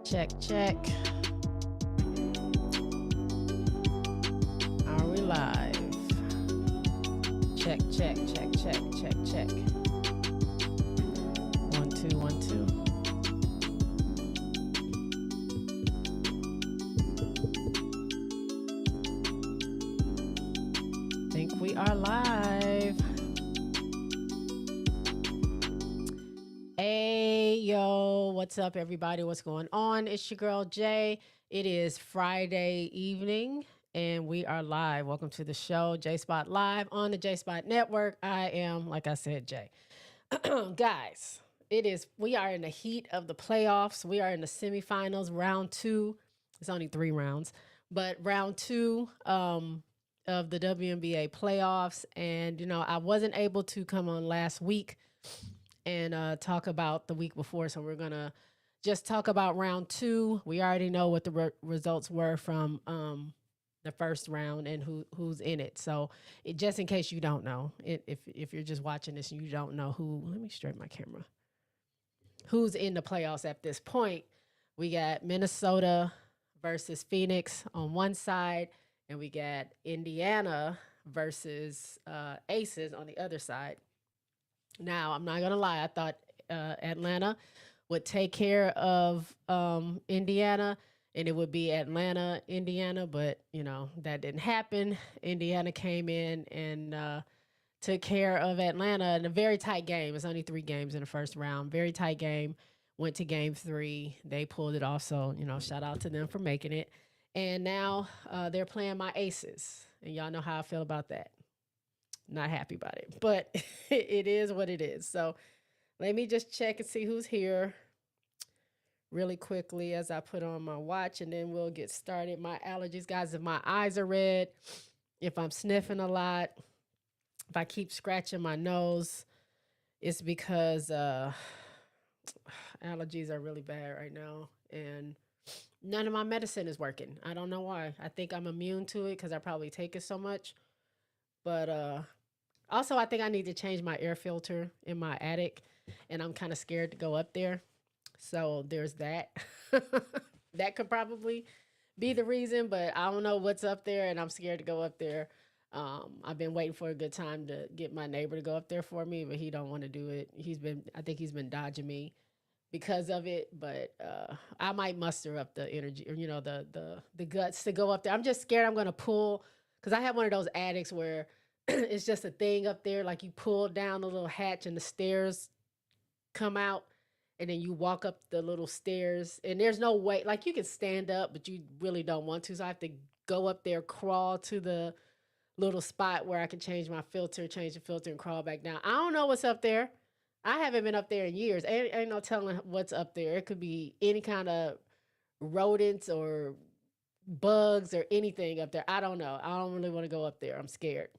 Check, check. Are we live? Check, check, check, check, check, check. 1, 2, 1, 2. Think we are live. Hey, yo, what's up, everybody? What's going on? It's your girl, Jay. It is Friday evening, and we are live. Welcome to the show, JSpot Live on the JSpotNetwork. I am, like I said, Jay. Guys, we are in the heat of the playoffs. We are in the semifinals, round 2. It's only 3 rounds, but round 2 of the WNBA playoffs. And, I wasn't able to come on last week and talk about the week before. So we're going to just talk about round 2. We already know what the results were from the first round and who's in it. So just in case you don't know, if you're just watching this and you don't know let me straighten my camera, who's in the playoffs at this point, we got Minnesota versus Phoenix on one side, and we got Indiana versus Aces on the other side. Now, I'm not going to lie. I thought Atlanta would take care of Indiana, and it would be Atlanta, Indiana, but, that didn't happen. Indiana came in and took care of Atlanta in a very tight game. It's only 3 games in the first round. Very tight game. Went to game 3. They pulled it off, so, shout out to them for making it. And now they're playing my Aces, and y'all know how I feel about that. Not happy about it, but it is what it is. So let me just check and see who's here really quickly as I put on my watch, and then we'll get started. My allergies, guys, if my eyes are red, if I'm sniffing a lot, if I keep scratching my nose, it's because allergies are really bad right now, and none of my medicine is working. I don't know why. I think I'm immune to it because I probably take it so much. But also, I think I need to change my air filter in my attic, and I'm kind of scared to go up there. So there's that. That could probably be the reason, but I don't know what's up there, and I'm scared to go up there. I've been waiting for a good time to get my neighbor to go up there for me, but he don't want to do it. I think he's been dodging me because of it, but I might muster up the energy or, the guts to go up there. I'm just scared I'm going to pull, because I have one of those attics where it's just a thing up there, like you pull down the little hatch and the stairs come out, and then you walk up the little stairs, and there's no way, like you can stand up, but you really don't want to. So I have to go up there, crawl to the little spot where I can change the filter, and crawl back down. I don't know what's up there. I haven't been up there in years. Ain't no telling what's up there. It could be any kind of rodents or bugs or anything up there. I don't know. I don't really want to go up there. I'm scared.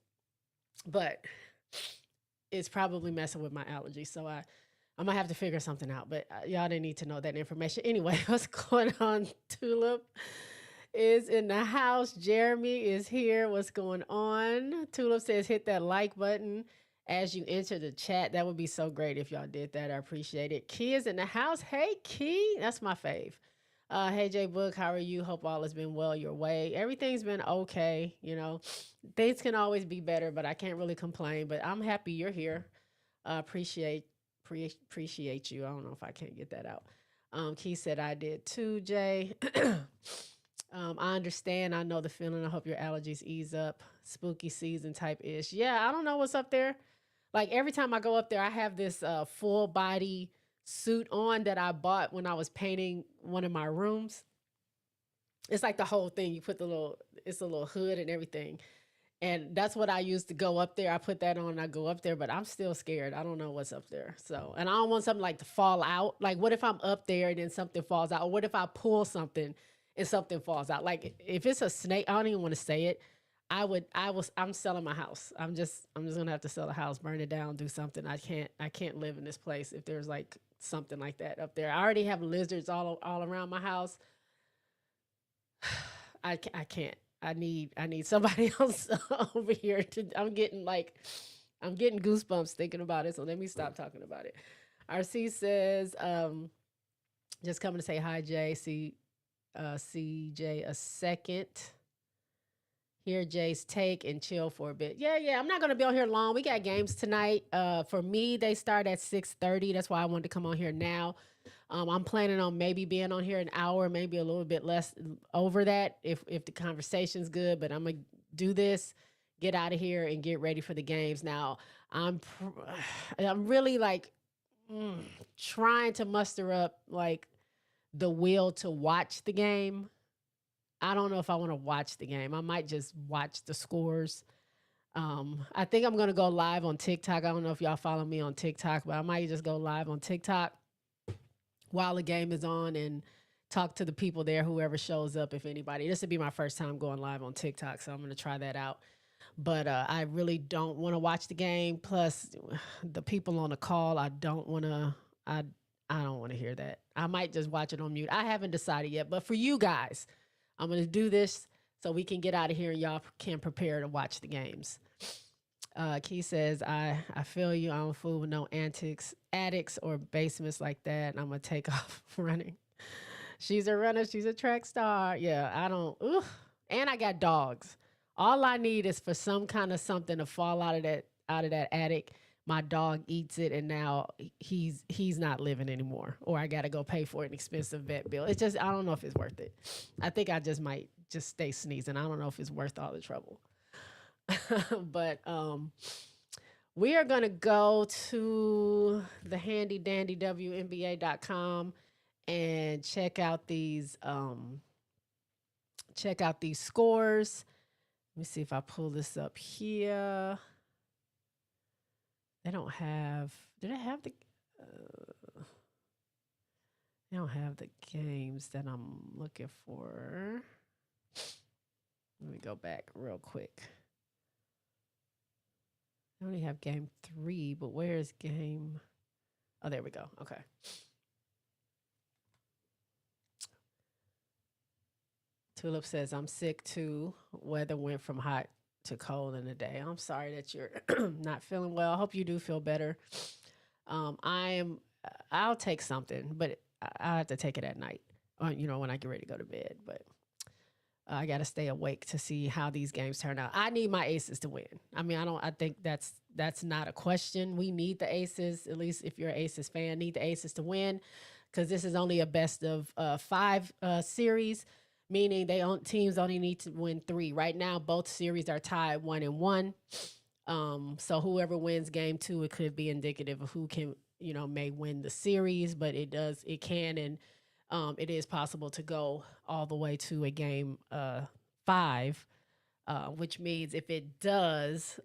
But it's probably messing with my allergies. So I might have to figure something out. But y'all didn't need to know that information. Anyway, what's going on? Tulip is in the house. Jeremy is here. What's going on? Tulip says hit that like button as you enter the chat. That would be so great if y'all did that. I appreciate it. Key is in the house. Hey, Key. That's my fave. Hey, J Book, how are you? Hope all has been well your way. Everything's been okay. Things can always be better, but I can't really complain. But I'm happy you're here. Appreciate you. I don't know if I can't get that out. Key said I did too, Jay. I understand. I know the feeling. I hope your allergies ease up. Spooky season type ish. Yeah, I don't know what's up there. Like every time I go up there, I have this full body suit on that I bought when I was painting one of my rooms. It's like the whole thing. You put it's a little hood and everything. And that's what I used to go up there. I put that on and I go up there, but I'm still scared. I don't know what's up there. So, and I don't want something like to fall out. Like what if I'm up there and then something falls out? Or what if I pull something and something falls out? Like if it's a snake, I don't even want to say it. I'm selling my house. I'm just gonna have to sell the house, burn it down, do something. I can't live in this place if there's like something like that up there. I already have lizards all around my house. I can't. I need somebody else over here I'm getting goosebumps thinking about it. So let me stop talking about it. RC says, Just coming to say hi, Jay. See, CJ a second. Hear Jay's take and chill for a bit. Yeah. I'm not gonna be on here long. We got games tonight. For me, they start at 6:30. That's why I wanted to come on here now. I'm planning on maybe being on here an hour, maybe a little bit less over that if the conversation's good. But I'm gonna do this, get out of here, and get ready for the games. Now I'm really like mm, trying to muster up like the will to watch the game. I don't know if I want to watch the game. I might just watch the scores. I think I'm gonna go live on TikTok. I don't know if y'all follow me on TikTok, but I might just go live on TikTok while the game is on and talk to the people there, whoever shows up, if anybody. This would be my first time going live on TikTok, so I'm gonna try that out. But I really don't want to watch the game. Plus, the people on the call, I don't want to. I don't want to hear that. I might just watch it on mute. I haven't decided yet. But for you guys, I'm gonna do this so we can get out of here and y'all can prepare to watch the games. Key says, I feel you. I don't fool with no antics, attics, or basements like that. I'm gonna take off running. She's a runner. She's a track star. Yeah, I don't. Ooh. And I got dogs. All I need is for some kind of something to fall out of that attic. My dog eats it, and now he's not living anymore. Or I got to go pay for an expensive vet bill. It's just I don't know if it's worth it. I think I just might just stay sneezing. I don't know if it's worth all the trouble. But we are gonna go to the handy dandy WNBA.com and check out these scores. Let me see if I pull this up here. They don't have. Do they have the? They don't have the games that I'm looking for. Let me go back real quick. I only have game 3, but where is game? Oh, there we go. Okay. Tulip says, I'm sick too. Weather went from hot to cold in a day. I'm sorry that you're not feeling well. I hope you do feel better. I'll take something, but I have to take it at night, when I get ready to go to bed. But I got to stay awake to see how these games turn out. I need my Aces to win. I think that's not a question. We need the Aces, at least if you're an Aces fan, need the Aces to win because this is only a best of 5 series, meaning teams only need to win 3. Right now, both series are tied 1-1. So whoever wins game 2, it could be indicative of who can, may win the series, but it can, and it is possible to go all the way to a game 5, which means if it does,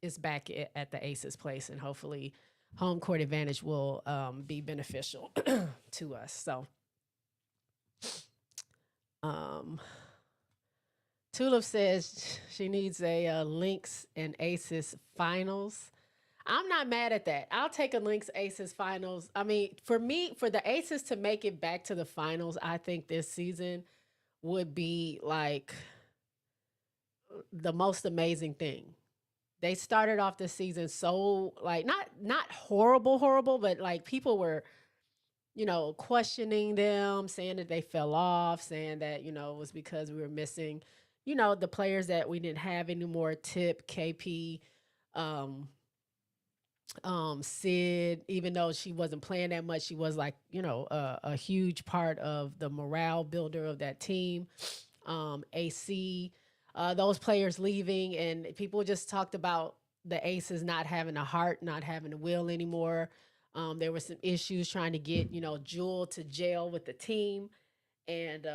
it's back at the Aces place, and hopefully home court advantage will be beneficial to us. So Tulip says she needs a Lynx and Aces finals. I'm not mad at that. I'll take a Lynx Aces finals. For me, for the Aces to make it back to the finals, I think this season would be like the most amazing thing. They started off the season so like not horrible, but like people were, questioning them, saying that they fell off, saying that, it was because we were missing, the players that we didn't have anymore, Tip, KP, Sid, even though she wasn't playing that much, she was like, a huge part of the morale builder of that team. AC, those players leaving, and people just talked about the Aces not having a heart, not having a will anymore. There were some issues trying to get, Jewel to jail with the team. And,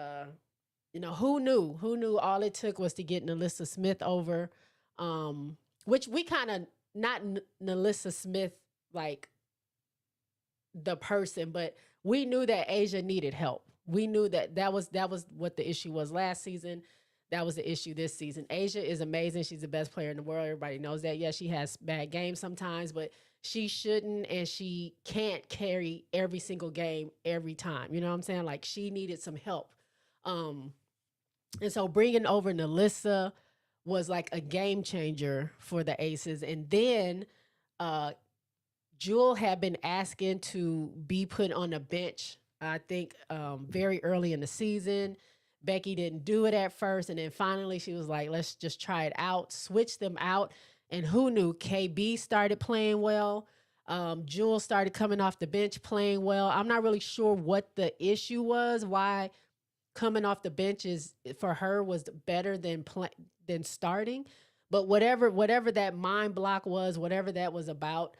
who knew? Who knew all it took was to get Nalissa Smith over, which we kind of, not Nalissa Smith, like the person, but we knew that Asia needed help. We knew that was what the issue was last season. That was the issue this season. Asia is amazing. She's the best player in the world. Everybody knows that. Yeah, she has bad games sometimes, but she shouldn't and she can't carry every single game every time. You know what I'm saying? Like she needed some help. And so bringing over Nalissa was like a game changer for the Aces. And then Jewel had been asking to be put on a bench I think very early in the season, Becky didn't do it at first, and then finally she was like, "Let's just try it out." Switch them out, and who knew? KB started playing well. Jules started coming off the bench playing well. I'm not really sure what the issue was. Why coming off the bench is for her was better than starting. But whatever that mind block was, whatever that was about,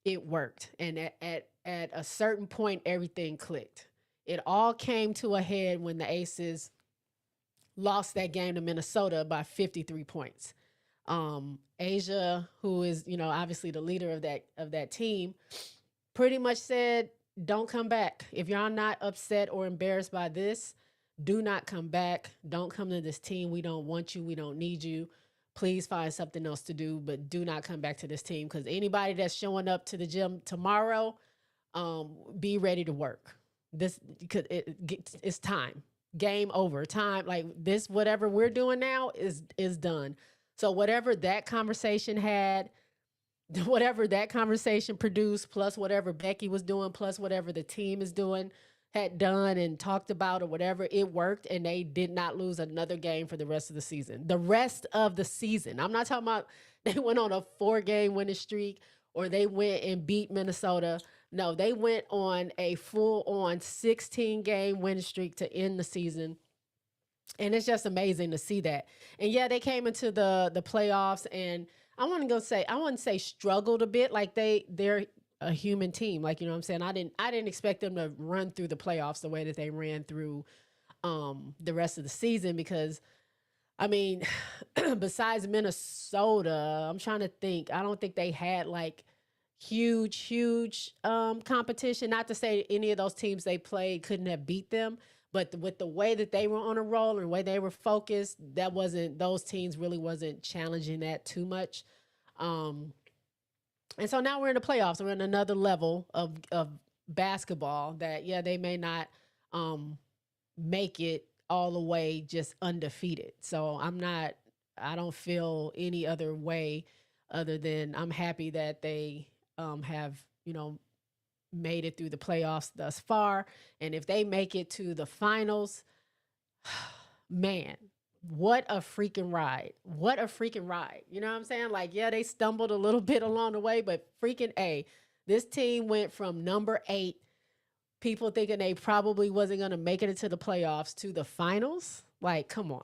it worked. And at a certain point, everything clicked. It all came to a head when the Aces lost that game to Minnesota by 53 points. Asia, who is, obviously the leader of that team, pretty much said, "Don't come back. If y'all not upset or embarrassed by this, do not come back. Don't come to this team. We don't want you. We don't need you. Please find something else to do, but do not come back to this team, because anybody that's showing up to the gym tomorrow, be ready to work. This because it's time. Game over. Time, like this. Whatever we're doing now is done." So whatever that conversation had, whatever that conversation produced, plus whatever Becky was doing, plus whatever the team is doing, had done and talked about, or whatever, it worked, and they did not lose another game for the rest of the season. The rest of the season. I'm not talking about they went on a 4-game winning streak or they went and beat Minnesota. No, they went on a full-on 16-game winning streak to end the season. And it's just amazing to see that. And yeah, they came into the playoffs, and I wouldn't say struggled a bit. Like they're a human team. Like, you know what I'm saying? I didn't expect them to run through the playoffs the way that they ran through the rest of the season, because I mean, besides Minnesota, I'm trying to think. I don't think they had like huge competition. Not to say any of those teams they played couldn't have beat them, but with the way that they were on a roll and the way they were focused, those teams really wasn't challenging that too much. And so now we're in the playoffs. We're in another level of basketball that, yeah, they may not make it all the way just undefeated. So I don't feel any other way other than I'm happy that they have, made it through the playoffs thus far. And if they make it to the finals, man, what a freaking ride. What a freaking ride. You know what I'm saying? Like, yeah, they stumbled a little bit along the way, but freaking A, this team went from number 8, people thinking they probably wasn't going to make it into the playoffs, to the finals. Like, come on.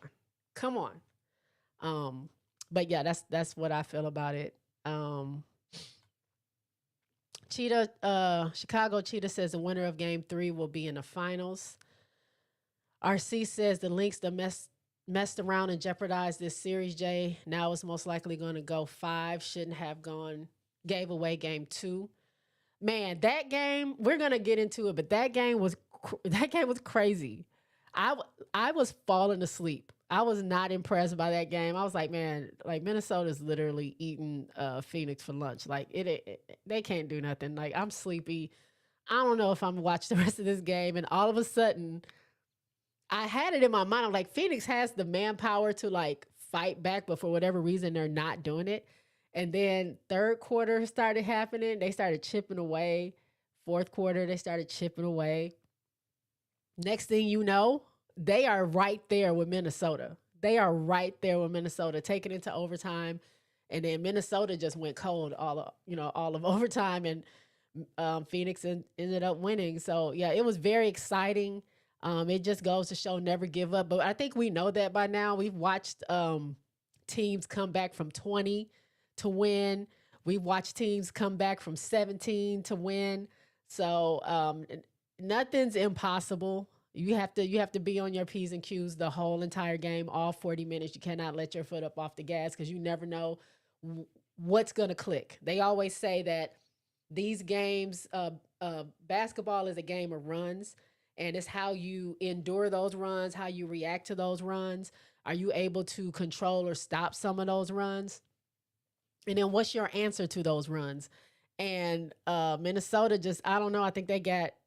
Come on. But yeah, that's what I feel about it. Chicago Cheetah says the winner of game 3 will be in the finals. RC says the Lynx messed around and jeopardized this series, Jay. Now it's most likely going to go 5. Shouldn't have gave away game 2. Man, that game, we're going to get into it, but that game was crazy. I was falling asleep. I was not impressed by that game. I was like, man, like Minnesota's literally eating Phoenix for lunch. Like they can't do nothing. Like, I'm sleepy. I don't know if I'm gonna watch the rest of this game. And all of a sudden, I had it in my mind. I'm like, Phoenix has the manpower to like fight back, but for whatever reason, they're not doing it. And then third quarter started happening. They started chipping away. Fourth quarter, they started chipping away. Next thing you know, they are right there with Minnesota. They are right there with Minnesota, taking it to overtime. And then Minnesota just went cold all of overtime, and Phoenix ended up winning. So yeah, it was very exciting. It just goes to show never give up. But I think we know that by now. We've watched teams come back from 20 to win. We've watched teams come back from 17 to win. So nothing's impossible. You have to be on your P's and Q's the whole entire game, all 40 minutes. You cannot let your foot up off the gas, because you never know what's going to click. They always say that these games, basketball is a game of runs, and it's how you endure those runs, how you react to those runs. Are you able to control or stop some of those runs? And then what's your answer to those runs? And Minnesota just, I don't know. I think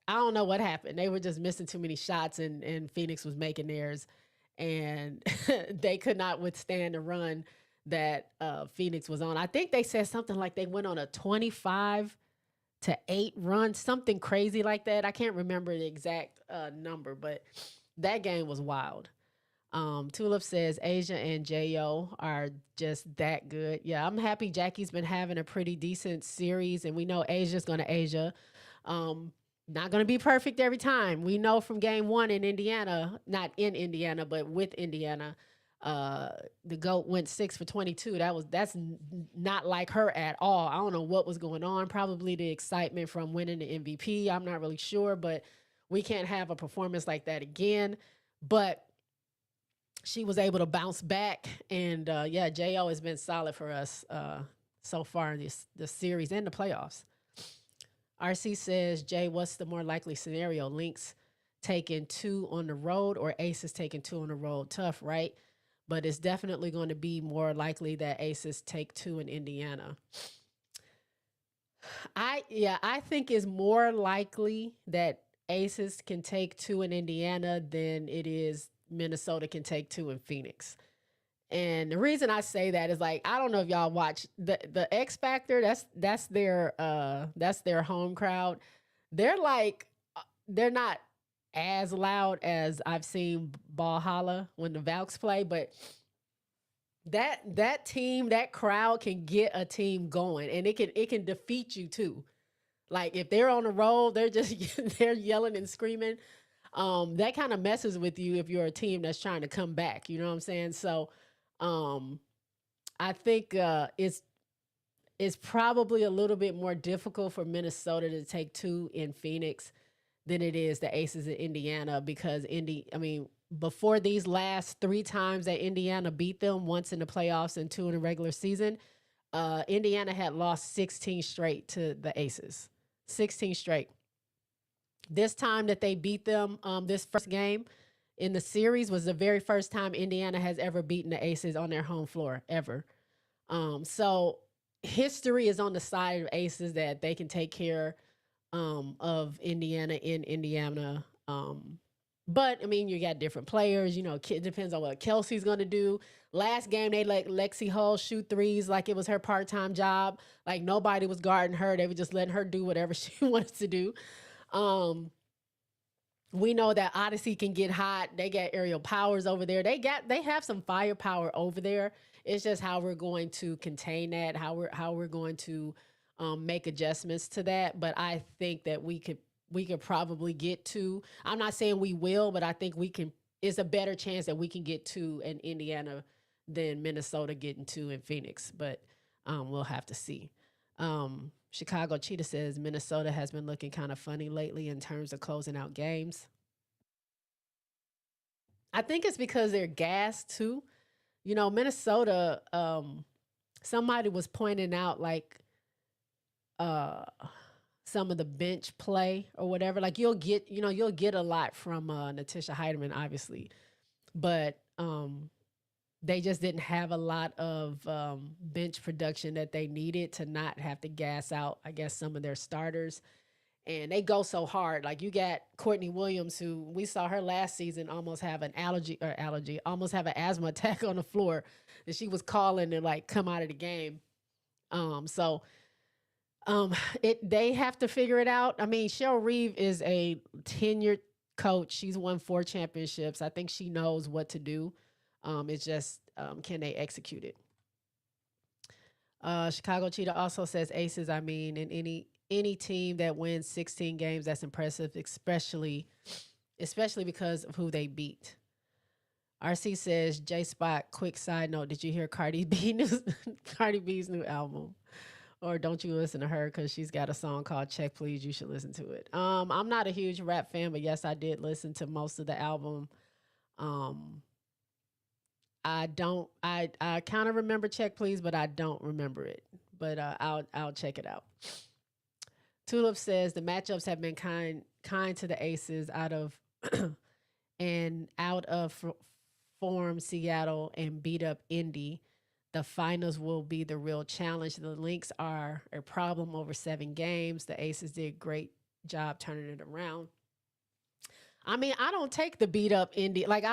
I don't know what happened. They were just missing too many shots, and Phoenix was making theirs, and they could not withstand the run that Phoenix was on. I think they said something like they went on a 25 to 8 runs, something crazy like that. I can't remember the exact number, but that game was wild. Tulip says Asia and Jo are just that good. Yeah, I'm happy Jackie's been having a pretty decent series, and we know Asia's going to Asia. Um, Not going to be perfect every time. We know from game one in Indiana, not in Indiana, but with Indiana, uh, the GOAT went 6 for 22. Not like her at all. I don't know what was going on. Probably the excitement from winning the MVP. I'm not really sure, but we can't have a performance like that again. But she was able to bounce back, and yeah, Jo has been solid for us so far in this series and the playoffs. RC says, Jay, what's the more likely scenario? Lynx taking 2 on the road or Aces taking 2 on the road? Tough, right? But it's definitely going to be more likely that Aces take 2 in Indiana. I think it's more likely that Aces can take 2 in Indiana than it is Minnesota can take 2 in Phoenix. And the reason I say that is, like, I don't know if y'all watch the X Factor. That's their home crowd. They're like they're not as loud as I've seen Valhalla when the Valks play, but that team, that crowd can get a team going, and it can defeat you too. Like, if they're on the roll, they're just they're yelling and screaming. That kind of messes with you if you're a team that's trying to come back. You know what I'm saying? So, um, I think it's probably a little bit more difficult for Minnesota to take 2 in Phoenix than it is the Aces in Indiana, because before these last 3 times that Indiana beat them, once in the playoffs and 2 in the regular season, Indiana had lost 16 straight to the Aces. 16 straight. This time that they beat them, this first game in the series was the very first time Indiana has ever beaten the Aces on their home floor, ever. So history is on the side of Aces that they can take care of Indiana in Indiana. But I mean, you got different players. You know, it depends on what Kelsey's going to do. Last game, they let Lexi Hull shoot threes like it was her part-time job. Like, nobody was guarding her. They were just letting her do whatever she wanted to do. We know that Odyssey can get hot. They got Aerial Powers over there. They have some firepower over there. It's just how we're going to contain that, how we're going to make adjustments to that. But I think that we could probably get to. I'm not saying we will, but I think we can. It's a better chance that we can get to in Indiana than Minnesota getting to in Phoenix. But we'll have to see. Chicago Cheetah says Minnesota has been looking kind of funny lately in terms of closing out games. I think it's because they're gassed too. You know, Minnesota, somebody was pointing out, like, uh some of the bench play or whatever. Like, you'll get a lot from Natisha Heidemann, obviously. But they just didn't have a lot of bench production that they needed to not have to gas out, I guess, some of their starters. And they go so hard. Like, you got Courtney Williams, who we saw her last season almost have an almost have an asthma attack on the floor that she was calling to, like, come out of the game. So they have to figure it out. I mean, Cheryl Reeve is a tenured coach. She's won 4 championships. I think she knows what to do. It's just, can they execute it? Chicago Cheetah also says Aces. I mean, in any team that wins 16 games, that's impressive, especially because of who they beat. RC says, J Spot, quick side note, did you hear Cardi B's new album? Or don't you listen to her because she's got a song called Check Please? You should listen to it. I'm not a huge rap fan, but yes, I did listen to most of the album. I kind of remember Check Please, but I don't remember it. But I'll check it out. Tulip says the matchups have been kind to the Aces out of form Seattle and beat up Indy. The finals will be the real challenge. The Lynx are a problem over 7 games. The Aces did a great job turning it around. I mean, I don't take the beat up Indy. Like,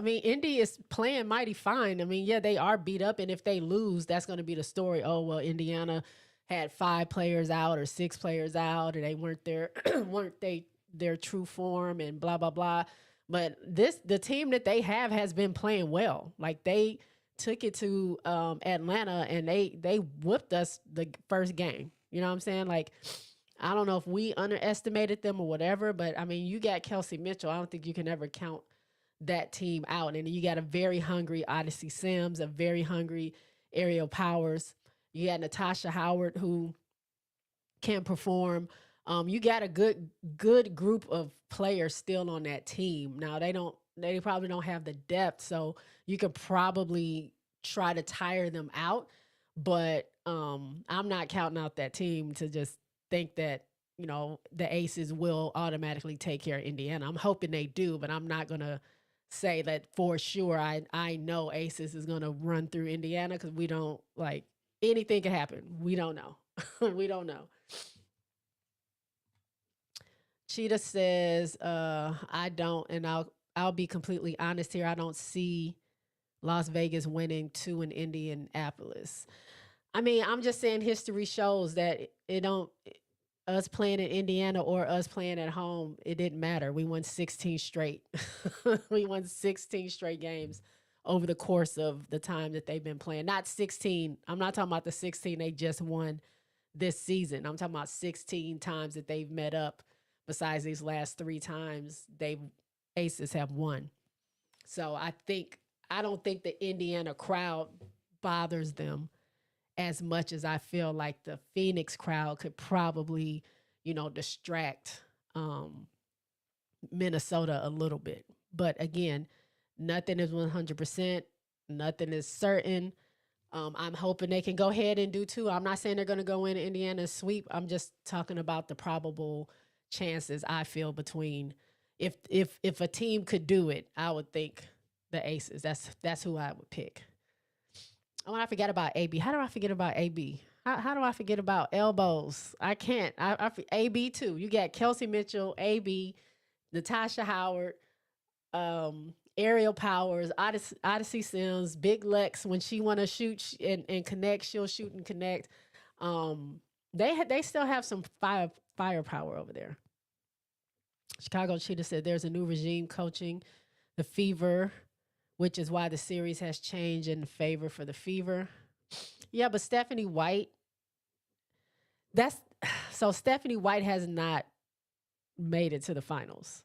Indy is playing mighty fine. I mean, yeah, they are beat up, and if they lose, that's going to be the story. Oh, well, Indiana had 5 players out or 6 players out, and they weren't their true form and blah blah blah. But the team that they have has been playing well. Like they took it to Atlanta and they whooped us the first game. You know what I'm saying? Like I don't know if we underestimated them or whatever, but I mean, you got Kelsey Mitchell. I don't think you can ever count that team out. And you got a very hungry Odyssey Sims, a very hungry Aerial Powers. You got Natasha Howard who can perform. You got a good group of players still on that team. Now they probably don't have the depth, so you could probably try to tire them out. But I'm not counting out that team to just think that the Aces will automatically take care of Indiana. I'm hoping they do, but I'm not gonna say that for sure. I know Aces is gonna run through Indiana because we don't like anything can happen. We don't know. We don't know. Cheetah says, I don't, and I'll be completely honest here. I don't see Las Vegas winning two in Indianapolis. I mean, I'm just saying history shows that it don't us playing in Indiana or us playing at home, it didn't matter. We won 16 straight. We won 16 straight games over the course of the time that they've been playing. Not 16. I'm not talking about the 16 they just won this season. I'm talking about 16 times that they've met up besides these last 3 times they've Aces have won. So I don't think the Indiana crowd bothers them as much as I feel like the Phoenix crowd could probably, distract Minnesota a little bit. But again, nothing is 100%. Nothing is certain. I'm hoping they can go ahead and do two. I'm not saying they're going to go in Indiana and sweep. I'm just talking about the probable chances I feel between if a team could do it, I would think the Aces. That's who I would pick. Oh, and I forget about AB. How do I forget about AB? How do I forget about elbows? I can't. AB too. You got Kelsey Mitchell, AB, Natasha Howard, Aerial Powers, Odyssey Sims, Big Lex. When she want to shoot and connect, she'll shoot and connect. They still have some firepower over there. Chicago Cheetah said there's a new regime coaching the Fever, which is why the series has changed in favor for the Fever. Yeah, but Stephanie White, that's so Stephanie White has not made it to the finals.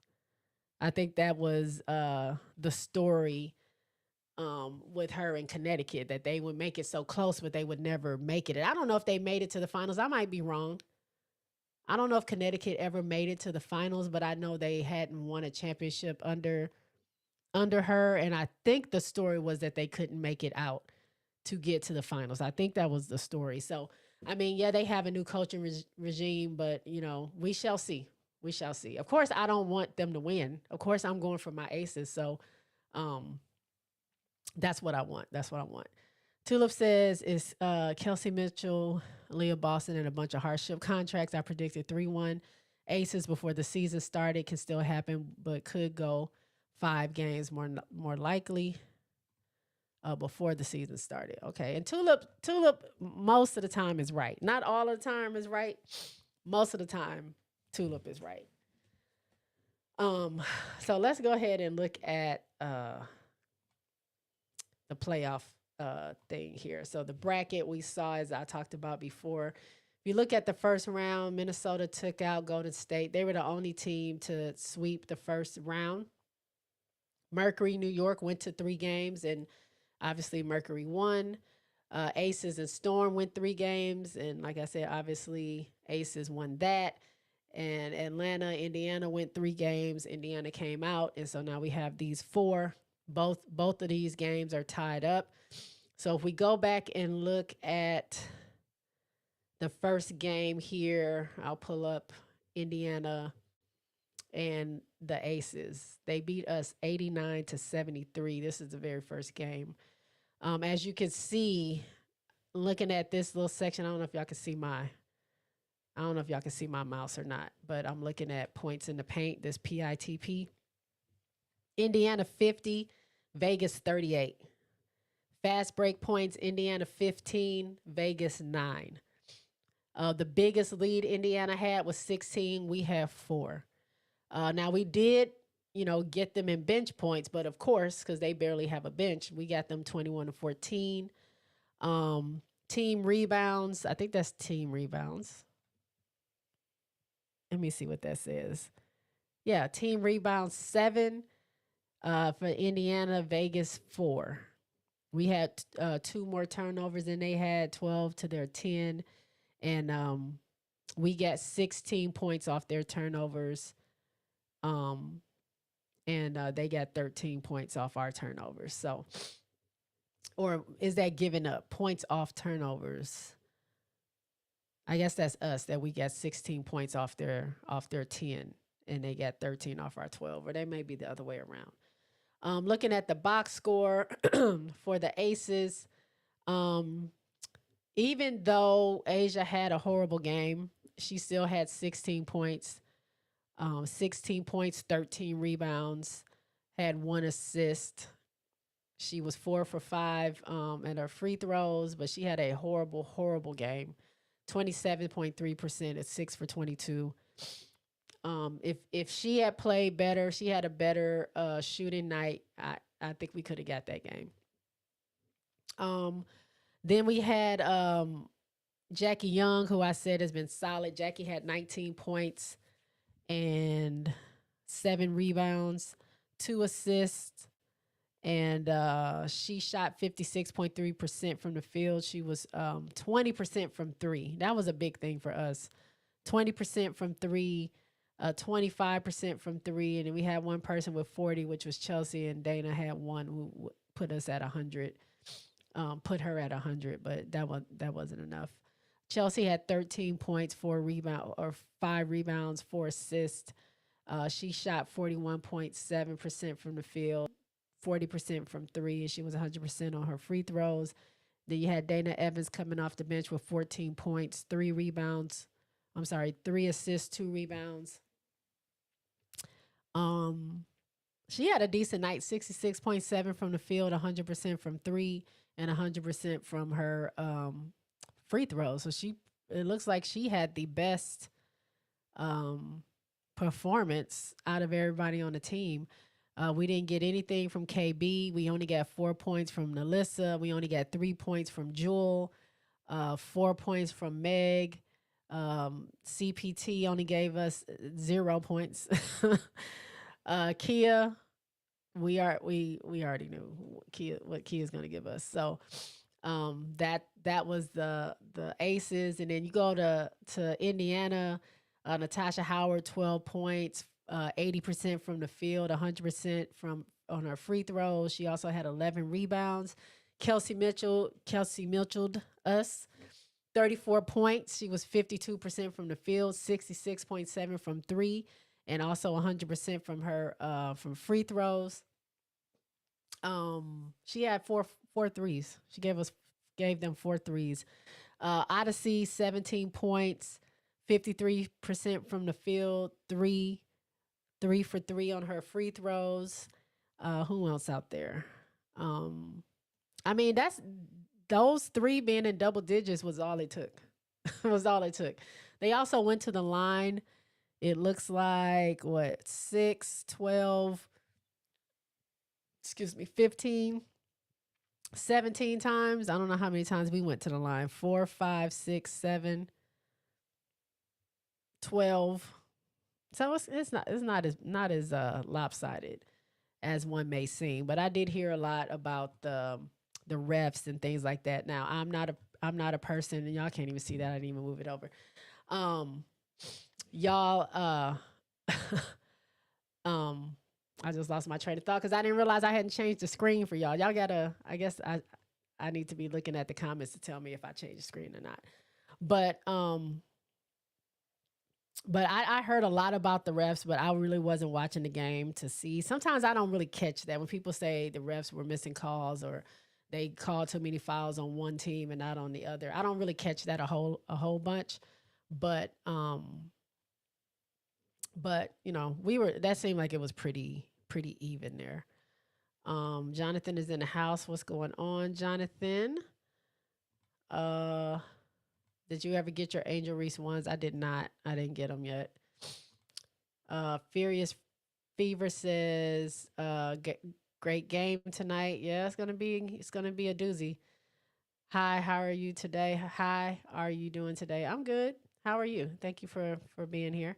I think that was the story with her in Connecticut that they would make it so close, but they would never make it. And I don't know if they made it to the finals. I might be wrong. I don't know if Connecticut ever made it to the finals, but I know they hadn't won a championship under her, and I think the story was that they couldn't make it out to get to the finals. I think that was the story. So, I mean, yeah, they have a new coaching regime, but we shall see. We shall see. Of course, I don't want them to win. Of course, I'm going for my Aces. So, that's what I want. That's what I want. Tulip says it's Kelsey Mitchell, Leah Boston, and a bunch of hardship contracts. I predicted 3-1 Aces before the season started. Can still happen, but could go 5 games more likely before the season started. Okay, and Tulip most of the time is right. Not all of the time is right. Most of the time, Tulip is right. So let's go ahead and look at the playoff thing here. So the bracket we saw, as I talked about before, if you look at the first round, Minnesota took out Golden State. They were the only team to sweep the first round. Mercury, New York went to 3 games, and obviously Mercury won. Aces and Storm went 3 games, and like I said, obviously Aces won that. And Atlanta, Indiana went 3 games. Indiana came out, and so now we have these 4. Both of these games are tied up. So if we go back and look at the first game here, I'll pull up Indiana and the Aces. They beat us 89-73. This is the very first game. As you can see, looking at this little section, I don't know if y'all can see my mouse or not, but I'm looking at points in the paint, this PITP. Indiana 50, Vegas 38. Fast break points, Indiana 15, Vegas 9. The biggest lead Indiana had was 16. We have 4. Now we did, get them in bench points, but of course, because they barely have a bench, we got them 21-14. Team rebounds, I think that's team rebounds. Let me see what that says. Yeah, team rebounds 7 for Indiana, Vegas 4. We had 2 more turnovers than they had, 12 to their 10. And we got 16 points off their turnovers. Um, and they got 13 points off our turnovers. So, or is that giving up points off turnovers? I guess that's us, that we got 16 points off their 10, and they got 13 off our 12, or they may be the other way around. Looking at the box score for the Aces, even though Asia had a horrible game, she still had 16 points, 13 rebounds, had 1 assist. She was 4 for 5 at her free throws, but she had a horrible, horrible game. 27.3% at 6 for 22. If she had played better, she had a better shooting night, I think we could have got that game. Then we had Jackie Young, who I said has been solid. Jackie had 19 points and 7 rebounds, 2 assists, and she shot 56.3% from the field. She was 20% from 3. That was a big thing for us. 20% from 3, 25% from 3, and then we had one person with 40, which was Chelsea, and Dana had one who put us at 100. Put her at 100, but that wasn't enough. Chelsea had 13 points, 5 rebounds, 4 assists. She shot 41.7% from the field, 40% from 3, and she was 100% on her free throws. Then you had Dana Evans coming off the bench with 14 points, 3 assists, 2 rebounds. She had a decent night, 66.7 from the field, 100% from 3, and 100% from her free throws. So it looks like she had the best performance out of everybody on the team. We didn't get anything from KB. We only got 4 points from Nalissa. We only got 3 points from Jewel, 4 points from Meg. CPT only gave us 0 points. Kia, we already knew what Kia's going to give us. So that was the Aces, and then you go to Indiana. Natasha Howard, 12 points, 80% from the field, 100% on her free throws. She also had 11 rebounds. Kelsey Mitchell us, 34 points. She was 52% from the field, 66.7 from 3, and also 100% from her from free throws. She had four threes. She gave them 4 threes. Odyssey, 17 points, 53% from the field, 3 for 3 on her free throws. Who else out there? I mean, those 3 being in double digits was all it took. Was all it took. They also went to the line. It looks like 6, 12, 15, 17 times. I don't know how many times we went to the line. 4, 5, 6, 7, 12. So it's not as lopsided as one may seem. But I did hear a lot about the refs and things like that. Now I'm not a person, and y'all can't even see that. I didn't even move it over. Y'all I just lost my train of thought because I didn't realize I hadn't changed the screen for y'all. Y'all gotta, I guess I need to be looking at the comments to tell me if I changed the screen or not. But I heard a lot about the refs, but I really wasn't watching the game to see. Sometimes I don't really catch that when people say the refs were missing calls or they called too many fouls on one team and not on the other. I don't really catch that a whole bunch. But that seemed like it was pretty even there. Jonathan is in the house. What's going on, Jonathan? Did you ever get your Angel Reese ones? I did not. I didn't get them yet. Furious Fever says, great game tonight. Yeah, it's gonna be a doozy. Hi, how are you today? Hi, are you doing today? I'm good. How are you? Thank you for being here.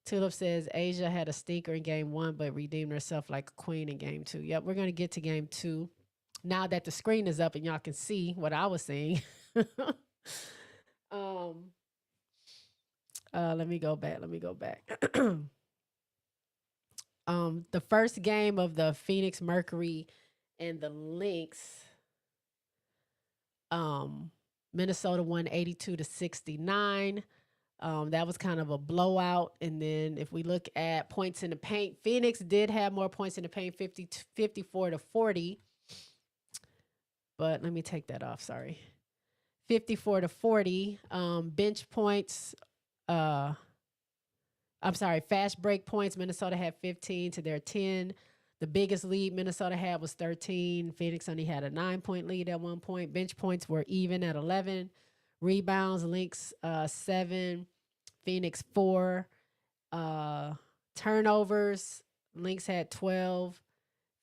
Tulip says Asia had a stinker in game one, but redeemed herself like a queen in game two. Yep, we're gonna get to game two now that the screen is up and y'all can see what I was seeing. um, let me go back. Let me go back. The first game of the Phoenix Mercury and the Lynx, um, Minnesota won 82-69. That was kind of a blowout. And then if we look at points in the paint, Phoenix did have more points in the paint, 54-40. But let me take that off. Sorry. 54-40. Bench points. I'm sorry, fast break points. Minnesota had 15 to their 10. The biggest lead Minnesota had was 13. Phoenix only had a 9-point lead at one point. Bench points were even at 11. Rebounds, Lynx 7, Phoenix 4. Turnovers, Lynx had 12,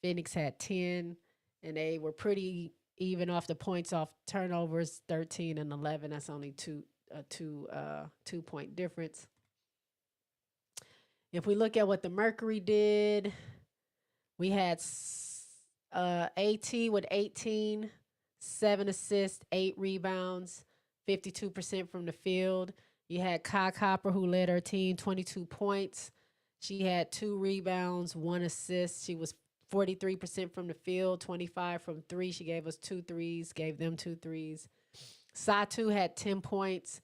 Phoenix had 10, and they were pretty even off the points off turnovers, 13 and 11. That's only two-point difference. If we look at what the Mercury did, we had AT with 18, 7 assists, 8 rebounds, 52% from the field. You had Kai Copper, who led her team, 22 points. She had 2 rebounds, 1 assist. She was 43% from the field, 25 from 3. She gave us 2 threes, gave them 2 threes. Satu had 10 points.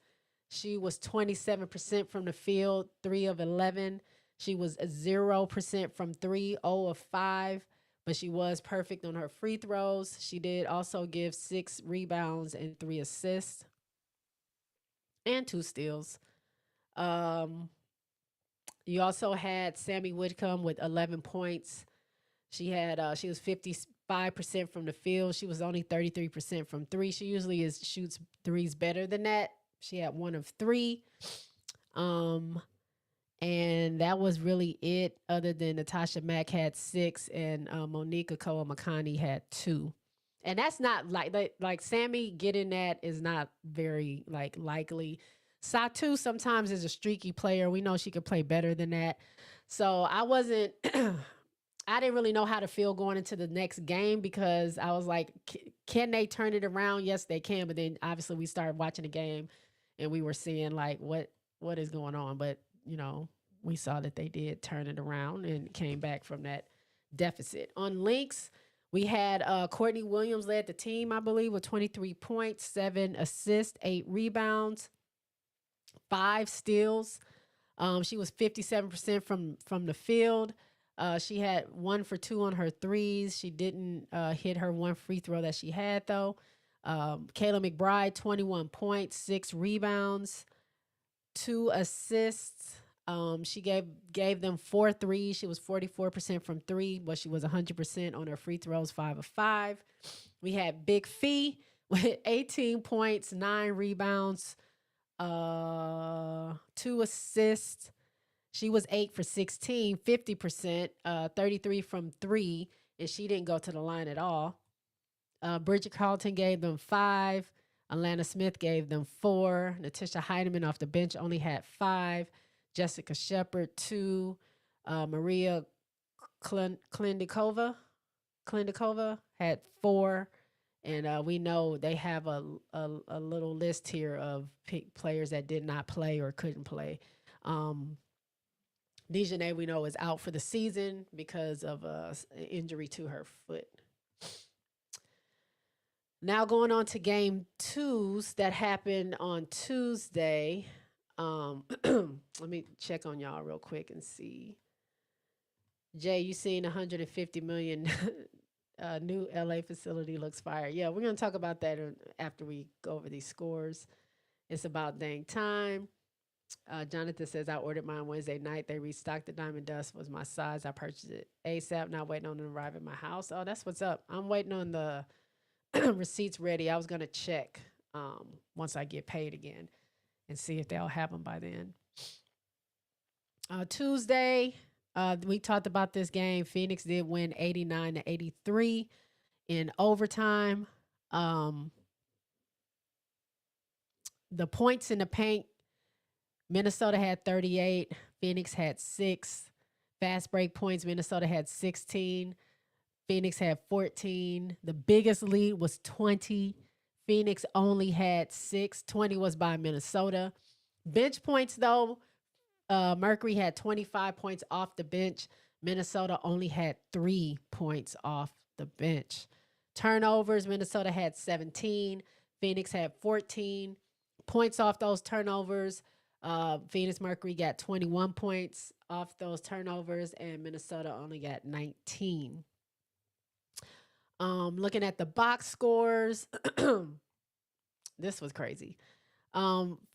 She was 27% from the field, 3 of 11. She was 0% from 3, 0 of 5, but she was perfect on her free throws. She did also give 6 rebounds and 3 assists and 2 steals. You also had Sammy Whitcomb with 11 points. She was 55% from the field. She was only 33% from 3. She usually shoots threes better than that. She had 1 of 3. And that was really it, other than Natasha Mack had 6 and Monica Makani had 2. And that's not like Sammy getting that is not very likely. Satu sometimes is a streaky player. We know she could play better than that. So I wasn't I didn't really know how to feel going into the next game, because I was like, can they turn it around? Yes, they can. But then obviously we started watching the game and we were seeing like what is going on. But we saw that they did turn it around and came back from that deficit. On Lynx, we had Courtney Williams led the team, I believe, with 23 points, 7 assists, 8 rebounds, 5 steals. She was 57% from the field. She had 1 for 2 on her threes. She didn't hit her 1 free throw that she had, though. Kayla McBride, 21 points, 6 rebounds, 2 assists. She gave them 4 threes. She was 44% from 3, but she was 100% on her free throws, 5 of 5. We had Big Fee with 18 points, 9 rebounds, 2 assists. She was 8 for 16, 50%, 33 from 3, and she didn't go to the line at all. Bridget Carlton gave them 5. Alana Smith gave them 4. Natisha Heidemann off the bench only had 5. Jessica Shepard, 2. Maria Klindikova had 4. And we know they have a little list here of players that did not play or couldn't play. Dejanay, we know, is out for the season because of an injury to her foot. Now going on to game 2s that happened on Tuesday. Let me check on y'all real quick and see. Jay, you seen 150 million new LA facility looks fire. Yeah, we're going to talk about that after we go over these scores. It's about dang time. Jonathan says, I ordered mine Wednesday night. They restocked the Diamond Dust. Was my size. I purchased it ASAP. Not waiting on it to arrive at my house. Oh, that's what's up. I'm waiting on the receipts ready. I was going to check once I get paid again. and see if they'll have them by then. Tuesday, we talked about this game. Phoenix did win 89-83 in overtime. Um, the points in the paint, Minnesota had 38, Phoenix had 6. Fast break points, Minnesota had 16, Phoenix had 14. The biggest lead was 20. Phoenix only had 6. 20 was by Minnesota. Bench points, though, Mercury had 25 points off the bench. Minnesota only had 3 points off the bench. Turnovers, Minnesota had 17. Phoenix had 14 points off those turnovers. Phoenix Mercury got 21 points off those turnovers, and Minnesota only got 19. Looking at the box scores, this was crazy.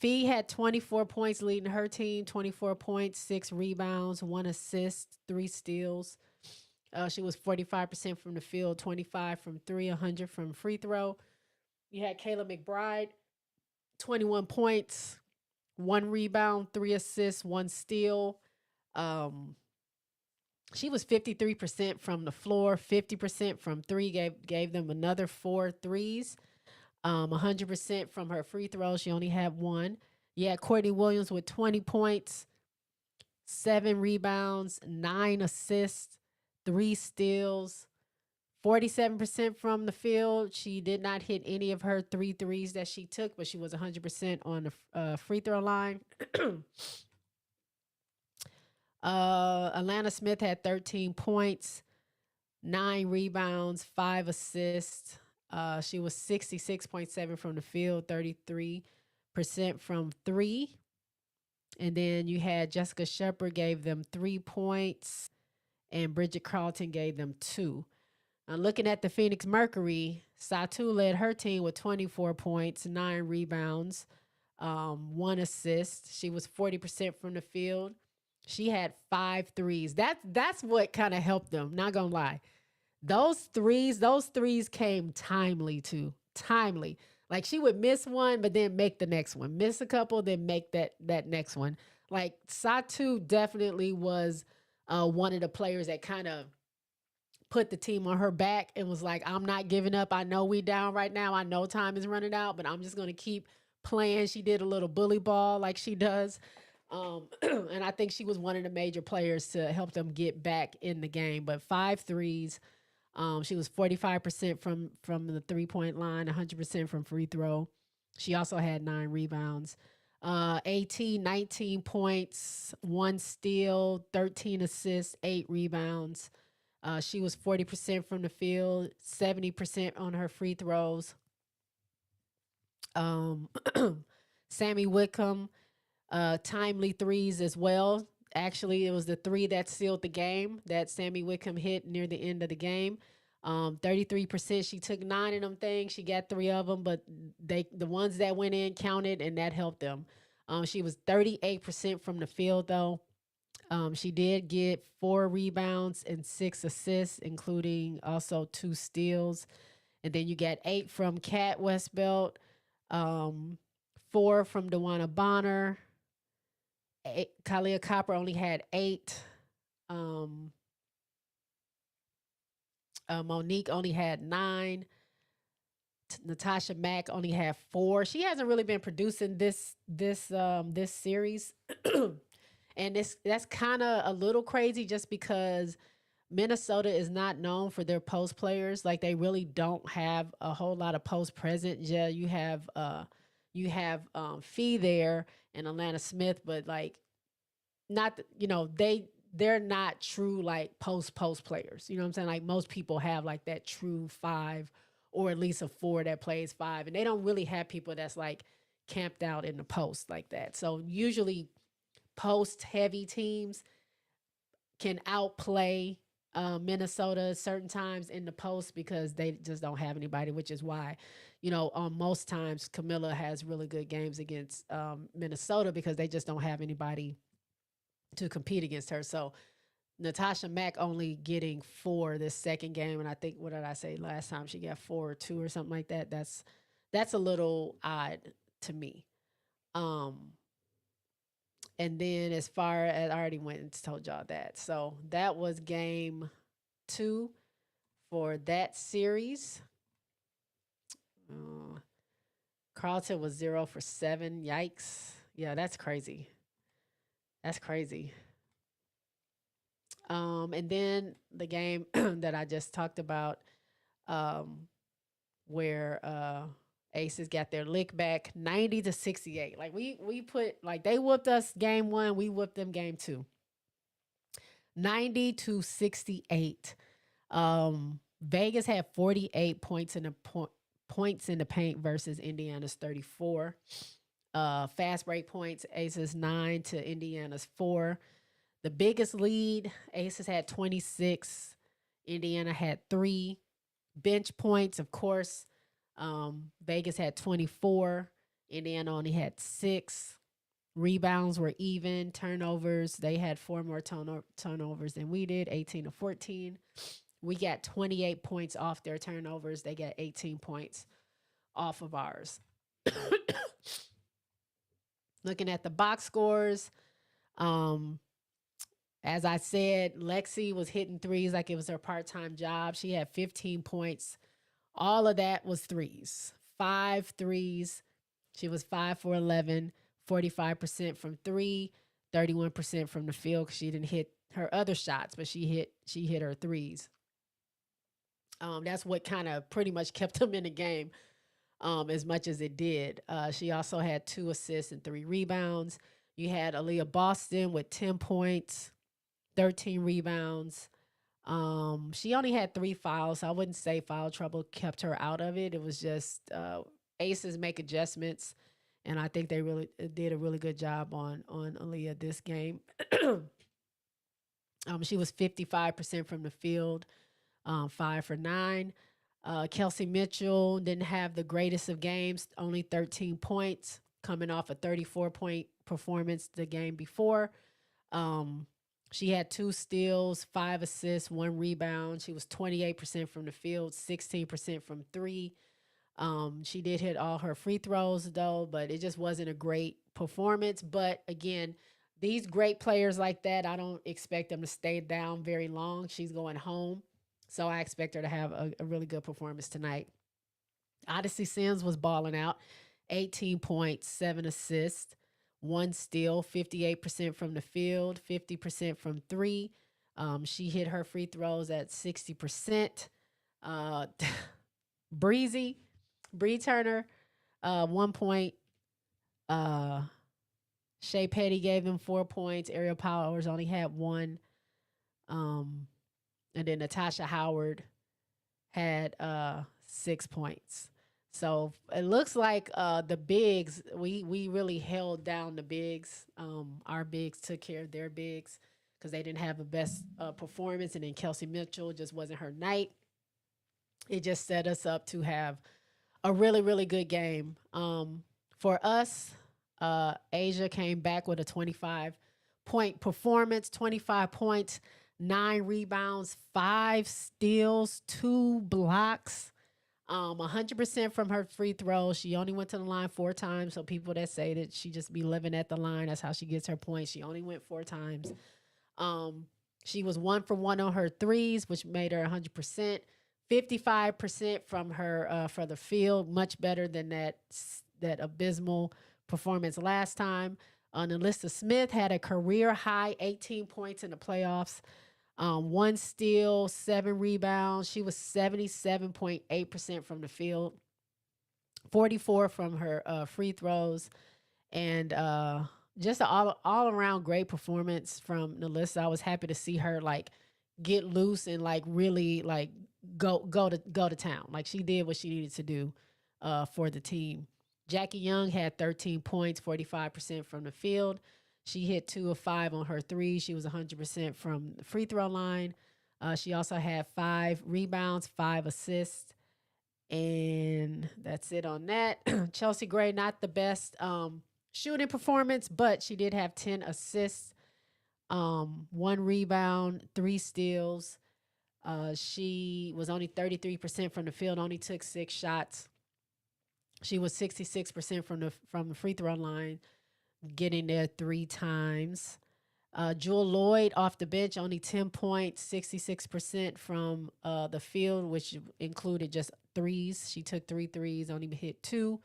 Fee had 24 points leading her team, 24 points, 6 rebounds, 1 assist, 3 steals. She was 45% from the field, 25 from 3, 100 from free throw. You had Kayla McBride, 21 points, 1 rebound, 3 assists, 1 steal. She was 53% from the floor, 50% from 3, gave them another 4 threes. 100% from her free throws. She only had 1. You had Courtney Williams with 20 points, 7 rebounds, 9 assists, 3 steals, 47% from the field. She did not hit any of her 3 threes that she took, but she was 100% on the free throw line. Alana Smith had 13 points, 9 rebounds, 5 assists. She was 66.7 from the field, 33% from 3. And then you had Jessica Shepard gave them 3 points, and Bridget Carlton gave them 2. Looking at the Phoenix Mercury, Satu led her team with 24 points, 9 rebounds, 1 assist. She was 40% from the field. She had 5 threes. That's what kind of helped them. Not gonna lie. Those threes came timely too. Timely. Like she would miss one, but then make the next one. Miss a couple, then make that next one. Like Satu definitely was one of the players that kind of put the team on her back and was like, I'm not giving up. I know we down right now. I know time is running out, but I'm just going to keep playing. She did a little bully ball like she does. And I think she was one of the major players to help them get back in the game. But 5 threes. She was 45% from the 3-point line, 100% from free throw. She also had 9 rebounds. 19 points, 1 steal, 13 assists, 8 rebounds. She was 40% from the field, 70% on her free throws. Sammy Wickham, timely threes as well. Actually, it was the 3 that sealed the game that Sammy Wickham hit near the end of the game. 33%. She took 9 of them things. She got 3 of them, but the ones that went in counted, and that helped them. She was 38% from the field, though. She did get 4 rebounds and 6 assists, including also 2 steals. And then you got 8 from Kat Westbelt, 4 from Dewana Bonner. Kalia Copper only had 8. Monique only had 9. Natasha Mack only had 4. She hasn't really been producing this series. And that's kind of a little crazy just because Minnesota is not known for their post players. Like they really don't have a whole lot of post present. Yeah, you have Fee there and Alana Smith, but like not they're not true like post players. You know what I'm saying? Like most people have like that true 5 or at least a 4 that plays 5, and they don't really have people that's like camped out in the post like that. So usually post heavy teams can outplay Minnesota certain times in the post because they just don't have anybody, which is why, most times Camilla has really good games against Minnesota because they just don't have anybody to compete against her. So Natasha Mack only getting 4 this second game, and I think, what did I say last time? She got 4 or 2 or something like that. That's a little odd to me. Um, and then as far as I already went and told y'all that. So that was game 2 for that series. Uh, Carlton was 0 for 7. Yikes. Yeah, that's crazy. That's crazy. And then the game that I just talked about, um, where Aces got their lick back 90-68. Like we put like they whooped us game 1, we whooped them game 2. 90-68. Vegas had 48 points in the points in the paint versus Indiana's 34. Fast break points, Aces 9 to Indiana's 4. The biggest lead, Aces had 26. Indiana had 3. Bench points, of course, Vegas had 24. Indiana only had 6. Rebounds were even. Turnovers, they had 4 more turnovers than we did, 18-14. We got 28 points off their turnovers. They got 18 points off of ours. Looking at the box scores, as I said, Lexi was hitting threes like it was her part-time job. She had 15 points. All of that was threes. 5 threes. She was 5 for 11, 45% from 3, 31% from the field because she didn't hit her other shots, but she hit her threes. That's what kind of pretty much kept them in the game as much as it did. She also had 2 assists and 3 rebounds. You had Aaliyah Boston with 10 points, 13 rebounds. She only had 3 fouls. So I wouldn't say foul trouble kept her out of it. It was just Aces make adjustments, and I think they really did a really good job on Aaliyah this game. She was 55% from the field, 5 for 9. Kelsey Mitchell didn't have the greatest of games, only 13 points, coming off a 34-point performance the game before. She had 2 steals, 5 assists, 1 rebound. She was 28% from the field, 16% from 3. She did hit all her free throws though, but it just wasn't a great performance. But again, these great players like that, I don't expect them to stay down very long. She's going home. So I expect her to have a really good performance tonight. Odyssey Sims was balling out, 18 points, 7 assists, 1 steal, 58% from the field, 50% from 3. She hit her free throws at 60%. Breezy, Bree Turner, 1 point. Shea Petty gave them 4 points. Ariel Powers only had 1. And then Natasha Howard had 6 points. So it looks like the bigs, we really held down the bigs. Our bigs took care of their bigs because they didn't have the best performance. And then Kelsey Mitchell just wasn't her night. It just set us up to have a really, really good game. For us, Asia came back with a 25-point performance, 25 points, 9 rebounds, 5 steals, 2 blocks, 100% from her free throws. She only went to the line 4 times. So people that say that she just be living at the line, that's how she gets her points. She only went 4 times. She was 1 for 1 on her threes, which made her 100%. 55% from her for the field, much better than that abysmal performance last time. Nalissa Smith had a career high 18 points in the playoffs, 1 steal, 7 rebounds. She was 77.8% from the field, 44 from her free throws, and just an all around great performance from Nalissa. I was happy to see her like get loose and like really like go to town. Like she did what she needed to do for the team. Jackie Young had 13 points, 45% from the field. She hit 2 of 5 on her three. She was 100% from the free throw line. She also had 5 rebounds, 5 assists, and that's it on that. Chelsea Gray, not the best shooting performance, but she did have 10 assists, 1 rebound, 3 steals. She was only 33% from the field, only took 6 shots. She was 66% from the free throw line, getting there 3 times. Jewel Lloyd off the bench, only 10 points, 66% from the field, which included just threes. She took three threes, only hit two.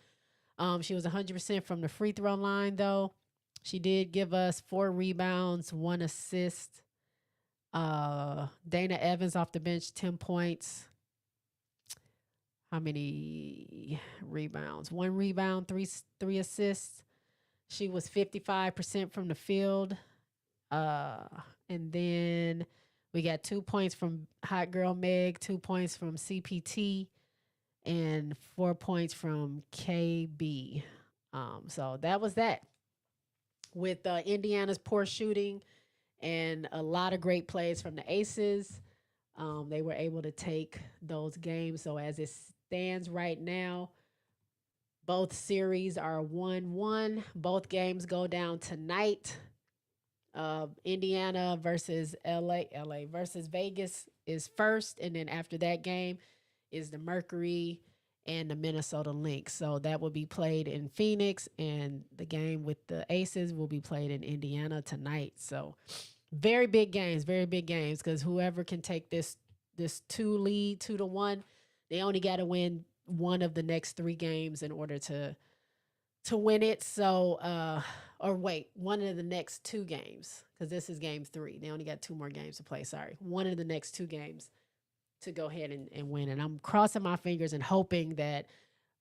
She was 100% from the free throw line, though. She did give us 4 rebounds, 1 assist. Dana Evans off the bench, 10 points. How many rebounds? 1 rebound, three assists. She was 55% from the field. Uh, and then we got 2 points from Hot Girl Meg, 2 points from CPT, and 4 points from KB. So that was that. With Indiana's poor shooting and a lot of great plays from the Aces, they were able to take those games. So as it stands right now, both series are 1-1. Both games go down tonight. Indiana versus LA versus Vegas is first, and then after that game is the Mercury and the Minnesota Lynx. So that will be played in Phoenix, and the game with the Aces will be played in Indiana tonight. So very big games, because whoever can take this 2-1, they only got to win one of the next 3 games in order to win it. So or wait, one of the next 2 games, because this is game 3. They only got 2 more games to play. Sorry, one of the next 2 games to go ahead and win. And I'm crossing my fingers and hoping that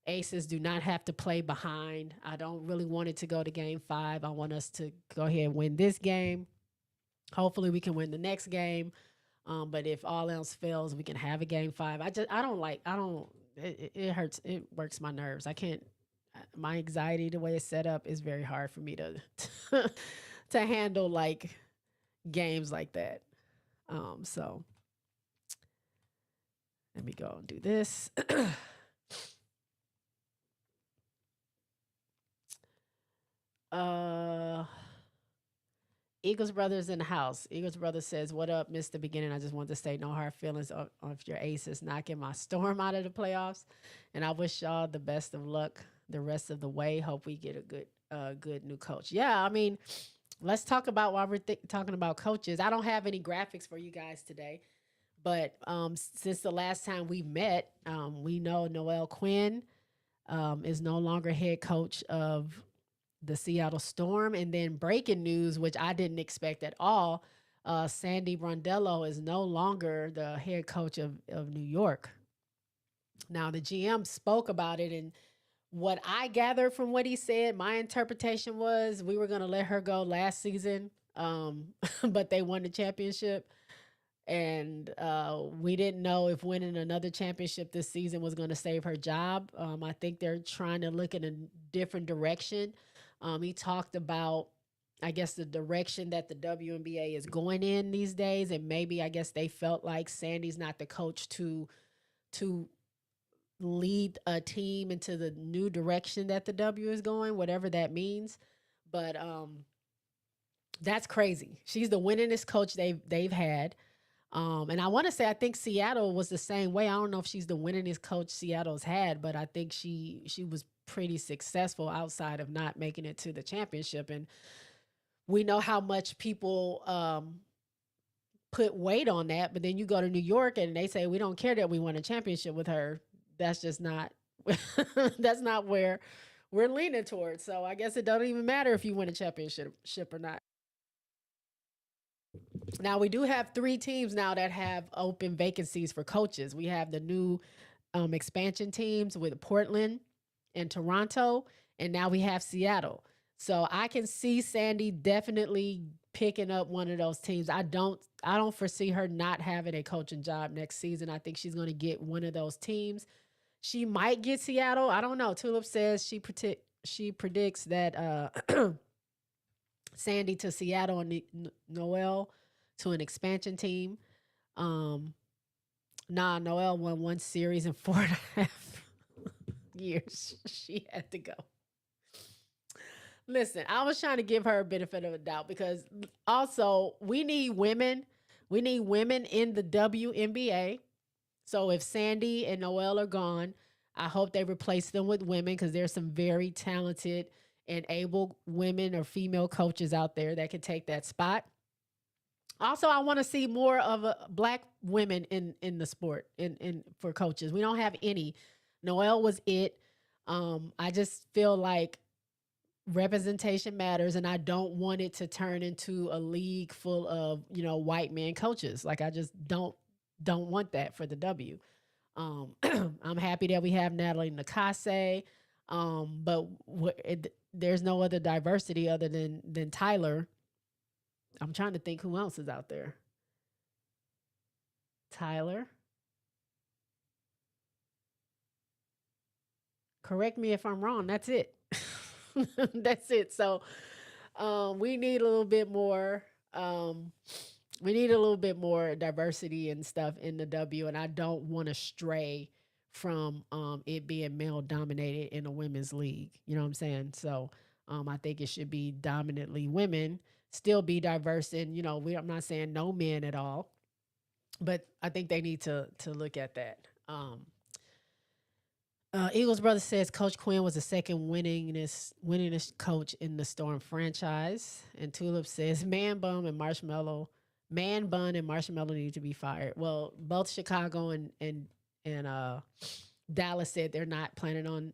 Aces do not have to play behind. I don't really want it to go to game 5. I want us to go ahead and win this game. Hopefully we can win the next game. But if all else fails, we can have a game 5. It hurts. It works my nerves. I can't, my anxiety, the way it's set up, is very hard for me to to handle like games like that. So let me go and do this. uh Eagles Brothers in the house. Eagles Brother says, "What up? Missed the beginning. I just want to say no hard feelings of your Aces knocking my Storm out of the playoffs, and I wish y'all the best of luck the rest of the way. Hope we get a good new coach." Yeah, I mean, let's talk about while we're talking about coaches. I don't have any graphics for you guys today, but since the last time we met, we know Noel Quinn is no longer head coach of the Seattle Storm. And then breaking news, which I didn't expect at all, Sandy Brondello is no longer the head coach of New York. Now, the GM spoke about it, and what I gathered from what he said, my interpretation was we were going to let her go last season, but they won the championship. And we didn't know if winning another championship this season was going to save her job. I think they're trying to look in a different direction. He talked about, I guess, the direction that the WNBA is going in these days, and maybe I guess they felt like Sandy's not the coach to lead a team into the new direction that the W is going, whatever that means. But that's crazy. She's the winningest coach they've had. And I want to say, I think Seattle was the same way. I don't know if she's the winningest coach Seattle's had, but I think she was pretty successful outside of not making it to the championship. And we know how much people put weight on that. But then you go to New York and they say, we don't care that we won a championship with her. That's just not, that's not where we're leaning towards. So I guess it doesn't even matter if you win a championship or not. Now, we do have 3 teams now that have open vacancies for coaches. We have the new expansion teams with Portland and Toronto, and now we have Seattle. So I can see Sandy definitely picking up one of those teams. I don't foresee her not having a coaching job next season. I think she's going to get one of those teams. She might get Seattle. I don't know. Tulip says she predicts that Sandy to Seattle and Noel to an expansion team. Noel won 1 series in 4.5 years. She had to go. Listen, I was trying to give her a benefit of a doubt because also we need women. We need women in the WNBA. So if Sandy and Noel are gone, I hope they replace them with women because there's some very talented and able women or female coaches out there that can take that spot. Also, I want to see more of black women in the sport in for coaches. We don't have any. Noelle was it. I just feel like representation matters, and I don't want it to turn into a league full of white men coaches. Like I just don't want that for the W. I'm happy that we have Natalie Nakase, but there's no other diversity other than Tyler. I'm trying to think who else is out there. Tyler. Correct me if I'm wrong. That's it. That's it. So we need a little bit more. We need a little bit more diversity and stuff in the W, and I don't want to stray from it being male dominated in a women's league. You know what I'm saying? So I think it should be dominantly women, still be diverse, and I'm not saying no men at all, but I think they need to look at that. Eagles brother says Coach Quinn was the second winningest coach in the Storm franchise, and Tulip says Man Bun and Marshmallow need to be fired. Well, both Chicago and Dallas said they're not planning on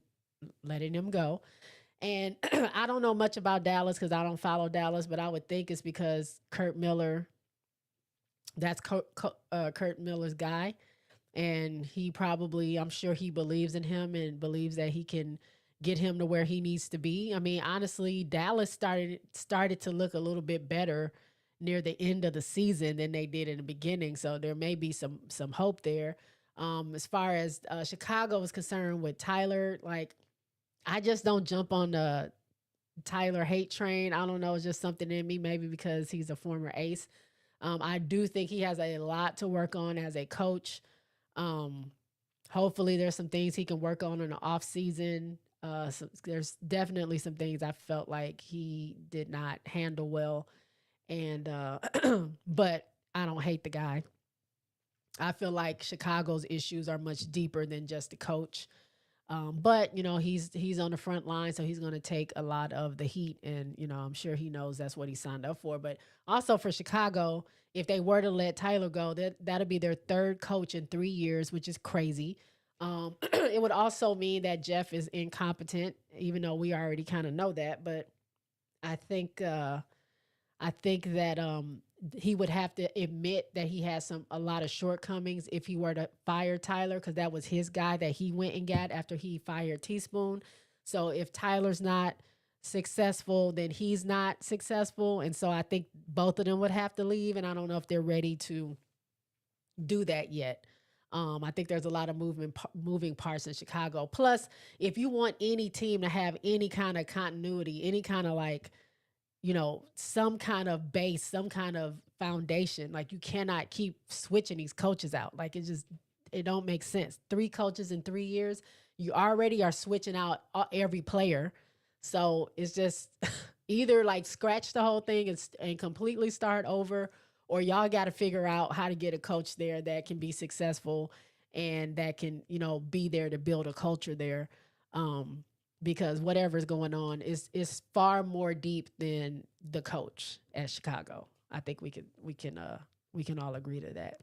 letting them go. And I don't know much about Dallas because I don't follow Dallas, but I would think it's because Kurt Miller, that's Kurt Miller's guy. And he probably, I'm sure he believes in him and believes that he can get him to where he needs to be. I mean, honestly, Dallas started to look a little bit better near the end of the season than they did in the beginning. So there may be some hope there. As far as Chicago is concerned with Tyler, like I just don't jump on the Tyler hate train. I don't know, it's just something in me, maybe because he's a former ace. I do think he has a lot to work on as a coach. Hopefully there's some things he can work on in the off season. So there's definitely some things I felt like he did not handle well. And, but I don't hate the guy. I feel like Chicago's issues are much deeper than just the coach. But he's on the front line, so he's going to take a lot of the heat, and I'm sure he knows that's what he signed up for. But also for Chicago, if they were to let Tyler go, that'll be their third coach in 3 years, which is crazy. It would also mean that Jeff is incompetent, even though we already kind of know that. But I think that he would have to admit that he has a lot of shortcomings if he were to fire Tyler, because that was his guy that he went and got after he fired Teaspoon. So if Tyler's not successful, then he's not successful. And so I think both of them would have to leave. And I don't know if they're ready to do that yet. I think there's a lot of moving parts in Chicago. Plus, if you want any team to have any kind of continuity, any kind of some kind of base, some kind of foundation, like you cannot keep switching these coaches out. Like it don't make sense. 3 coaches in 3 years, you already are switching out every player. So it's just either like scratch the whole thing and completely start over, or y'all got to figure out how to get a coach there that can be successful and that can, be there to build a culture there. Because whatever's going on is far more deep than the coach at Chicago. I think we can all agree to that.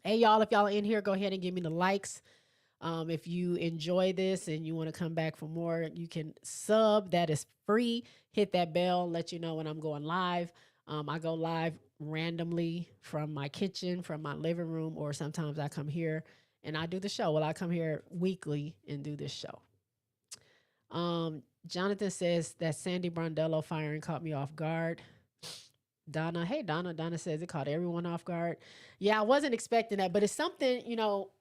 Hey y'all, if y'all are in here, go ahead and give me the likes. If you enjoy this and you want to come back for more, you can sub. That is free. Hit that bell, let you know when I'm going live. I go live randomly from my kitchen, from my living room, or sometimes I come here and I do the show. Well, I come here weekly and do this show. Jonathan says that Sandy Brondello firing caught me off guard. Donna, hey Donna. Donna says it caught everyone off guard. Yeah, I wasn't expecting that, but it's something,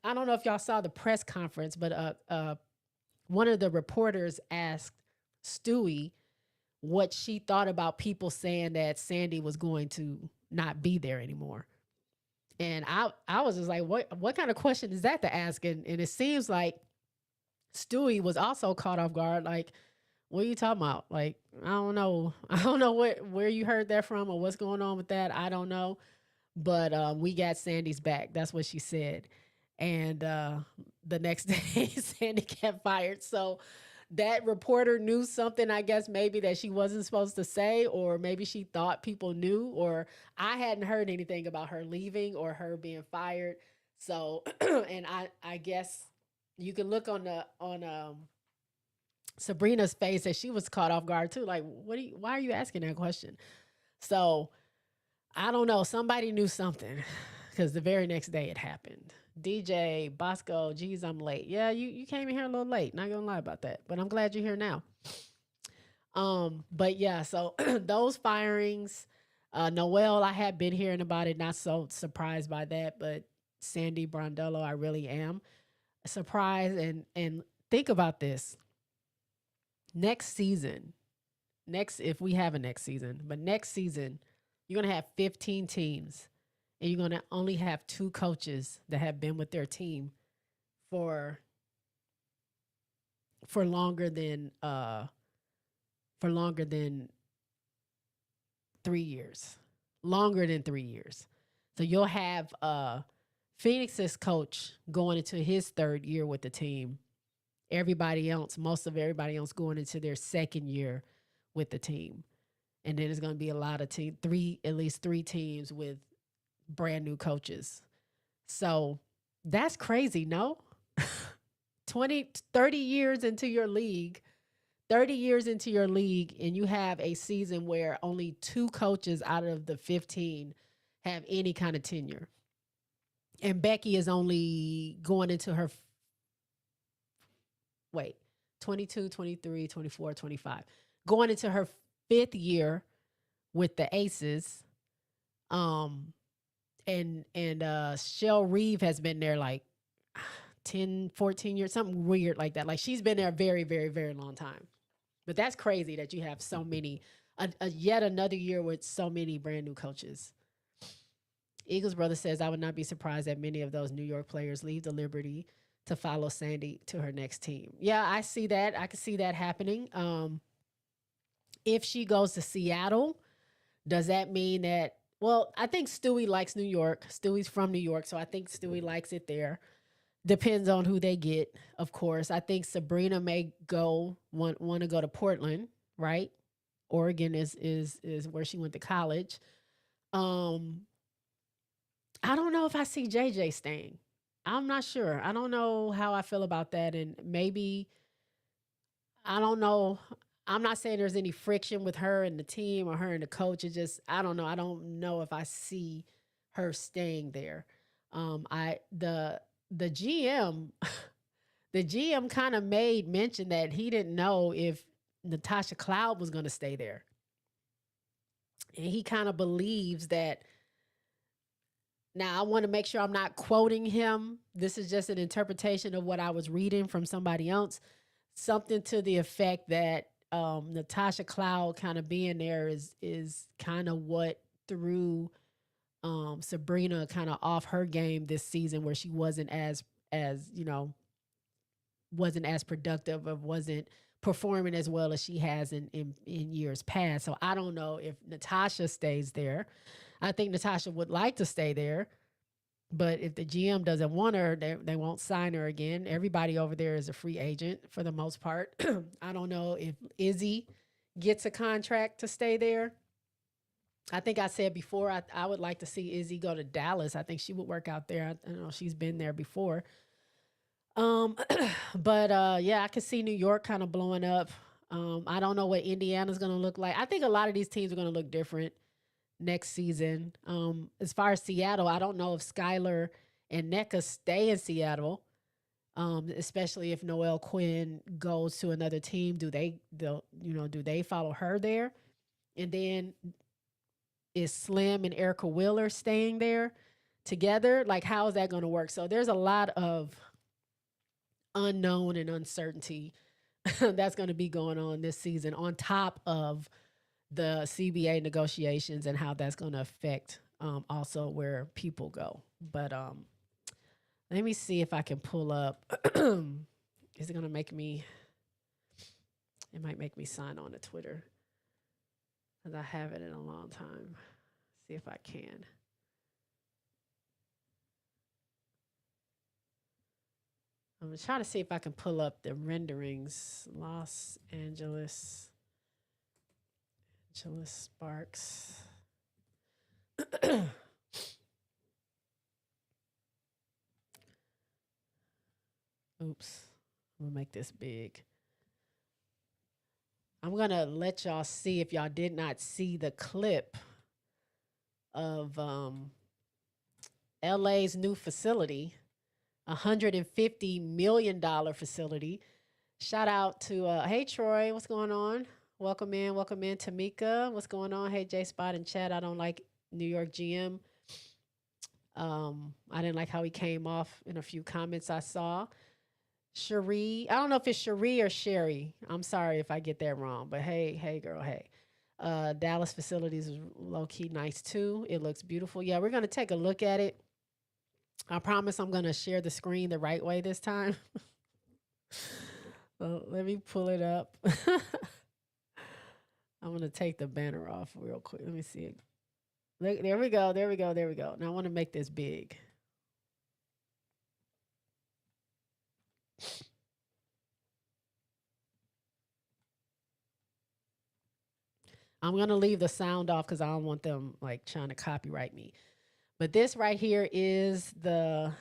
I don't know if y'all saw the press conference, but one of the reporters asked Stewie what she thought about people saying that Sandy was going to not be there anymore. And I was just like, what kind of question is that to ask? And it seems like Stewie was also caught off guard. Like, what are you talking about? Like, I don't know. I don't know where you heard that from or what's going on with that. I don't know. But we got Sandy's back. That's what she said. And the next day, Sandy got fired. So that reporter knew something, I guess, maybe that she wasn't supposed to say, or maybe she thought people knew, or I hadn't heard anything about her leaving or her being fired. So, and I guess you can look on Sabrina's face that she was caught off guard too. Like, why are you asking that question? So I don't know. Somebody knew something because the very next day it happened. DJ Bosco, geez, I'm late. Yeah, you came in here a little late. Not gonna lie about that, but I'm glad you're here now. But yeah, so those firings, Noelle, I had been hearing about it, not so surprised by that, but Sandy Brondello, I really am surprised. And think about this: next season, next if we have a next season, but next season, you're gonna have 15 teams, and you're gonna only have two coaches that have been with their team for for longer than uh for longer than 3 years, longer than 3 years. So you'll have Phoenix's coach going into his third year with the team. Everybody else, most of everybody else, going into their second year with the team, and then it's going to be a lot of at least three teams with brand new coaches. So that's crazy, no? 20, 30 years into your league, 30 years into your league, and you have a season where only two coaches out of the 15 have any kind of tenure. And Becky is only going into her, wait, 22, 23, 24, 25, going into her fifth year with the Aces. Um, and Shell Reeve has been there like 10, 14 years, something weird like that. Like she's been there a very, very, very long time. But that's crazy that you have so many, yet another year with so many brand new coaches. Eagles brother says, I would not be surprised that many of those New York players leave the Liberty to follow Sandy to her next team. Yeah, I see that. I can see that happening. If she goes to Seattle, does that mean that? Well, I think Stewie likes New York. Stewie's from New York, so I think Stewie likes it there. Depends on who they get, of course. I think Sabrina may want to go to Portland, right? Oregon is where she went to college. Um, I don't know if I see JJ staying. I'm not sure. I don't know how I feel about that, and maybe I don't know. I'm not saying there's any friction with her and the team or her and the coach. It's just I don't know. I don't know if I see her staying there. I the GM the GM kind of made mention that he didn't know if Natasha Cloud was going to stay there. And he kind of believes that. Now, I want to make sure I'm not quoting him. This is just an interpretation of what I was reading from somebody else. Something to the effect that Natasha Cloud kind of being there is kind of what threw Sabrina kind of off her game this season, where she wasn't as wasn't as productive, or wasn't performing as well as she has in years past. So I don't know if Natasha stays there. I think Natasha would like to stay there, but if the GM doesn't want her, they won't sign her again. Everybody over there is a free agent for the most part. I don't know if Izzy gets a contract to stay there. I think I said before I would like to see Izzy go to Dallas. I think she would work out there. I know she's been there before. Um, but yeah, I can see New York kind of blowing up. I don't know what Indiana's going to look like. I think a lot of these teams are going to look different next season. As far as Seattle, I don't know if Skylar and NECA stay in Seattle. Especially if Noelle Quinn goes to another team, do they follow her there? And then is Slim and Erica Wheeler staying there together? Like, how is that going to work? So there's a lot of unknown and uncertainty that's going to be going on this season, on top of the CBA negotiations and how that's going to affect also where people go. But let me see if I can pull up. Is it going to make me? It might make me sign on to Twitter because I haven't in a long time. See if I can. I'm gonna try to see if I can pull up the renderings. Los Angeles Sparks. Oops. I'm gonna make this big. I'm gonna let y'all see if y'all did not see the clip of LA's new facility, $150 million facility. Shout out to hey Troy, what's going on? Welcome in, Tamika. What's going on? Hey JSpot and Chad. I don't like New York GM. I didn't like how he came off in a few comments I saw. Cherie, I don't know if it's Cherie or Sherry. I'm sorry if I get that wrong, but hey girl, hey. Dallas facilities is low key nice too. It looks beautiful. Yeah, we're gonna take a look at it. I promise I'm gonna share the screen the right way this time. So let me pull it up. I'm gonna take the banner off real quick. Let me see it. Look, there we go. Now I want to make this big. I'm gonna leave the sound off because I don't want them like trying to copyright me. But this right here is they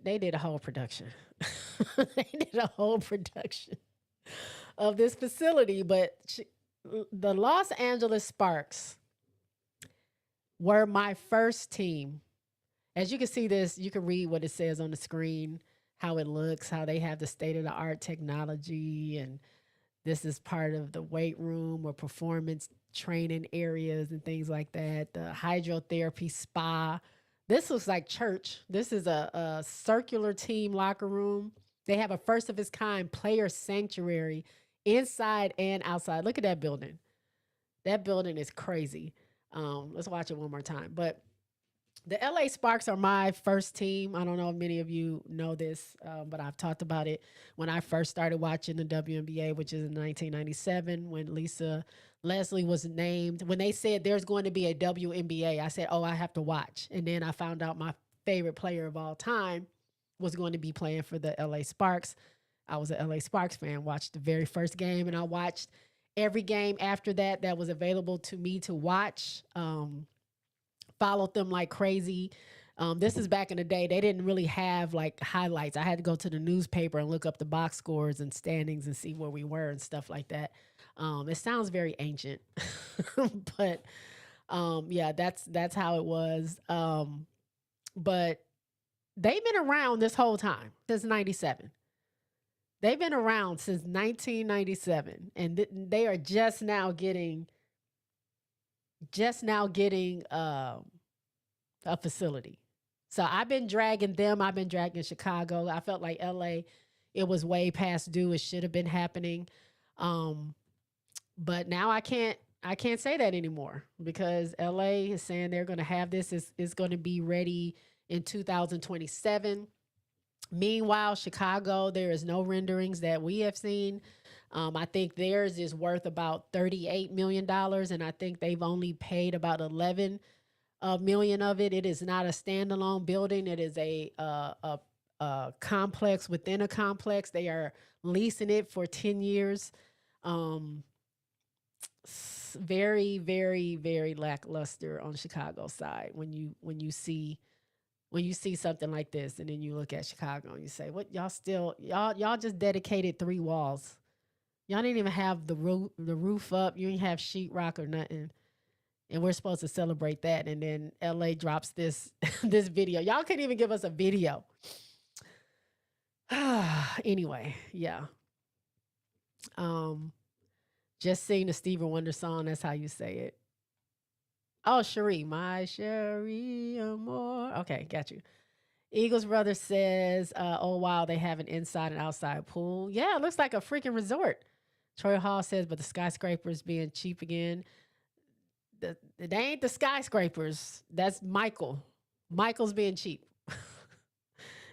did a whole production. They did a whole production of this facility, but the Los Angeles Sparks were my first team. As you can see this, you can read what it says on the screen, how it looks, how they have the state of the art technology, and this is part of the weight room or performance training areas and things like that. The hydrotherapy spa. This looks like church. This is a circular team locker room. They have a first of its kind player sanctuary inside and outside. Look at that building. That building is crazy. Let's watch it one more time. But the LA Sparks are my first team. I don't know if many of you know this, but I've talked about it when I first started watching the WNBA, which is in 1997 when Lisa Leslie was named. When they said there's going to be a WNBA, I said, oh, I have to watch. And then I found out my favorite player of all time was going to be playing for the LA Sparks. I was an LA Sparks fan, watched the very first game, and I watched every game after that that was available to me to watch. Followed them like crazy. This is back in the day. They didn't really have like highlights. I had to go to the newspaper and look up the box scores and standings and see where we were and stuff like that. It sounds very ancient, but yeah, that's how it was. But they've been around this whole time since '97. They've been around since 1997, and they are just now getting a facility. So I've been dragging them. I've been dragging Chicago. I felt like LA, it was way past due. It should have been happening. But now I can't say that anymore because LA is saying they're going to have this. Is going to be ready in 2027. Meanwhile, Chicago, there is no renderings that we have seen. I think theirs is worth about $38 million, and I think they've only paid about 11 million of it. It is not a standalone building. It is a complex within a complex. They are leasing it for 10 years. Very, very, very lackluster on Chicago side when you see something like this, and then you look at Chicago and you say, "What y'all just dedicated 3 walls. Y'all didn't even have the roof up. You didn't have sheetrock or nothing." And we're supposed to celebrate that, and then LA drops this this video. Y'all couldn't even give us a video. Anyway, yeah. Just sing the Stevie Wonder song. That's how you say it. Oh, Cherie, my Cherie Amore. Okay, got you. Eagles brother says, "Oh wow, they have an inside and outside pool. Yeah, it looks like a freaking resort." Troy Hall says, "But the skyscrapers being cheap again. They ain't the skyscrapers. That's Michael. Michael's being cheap.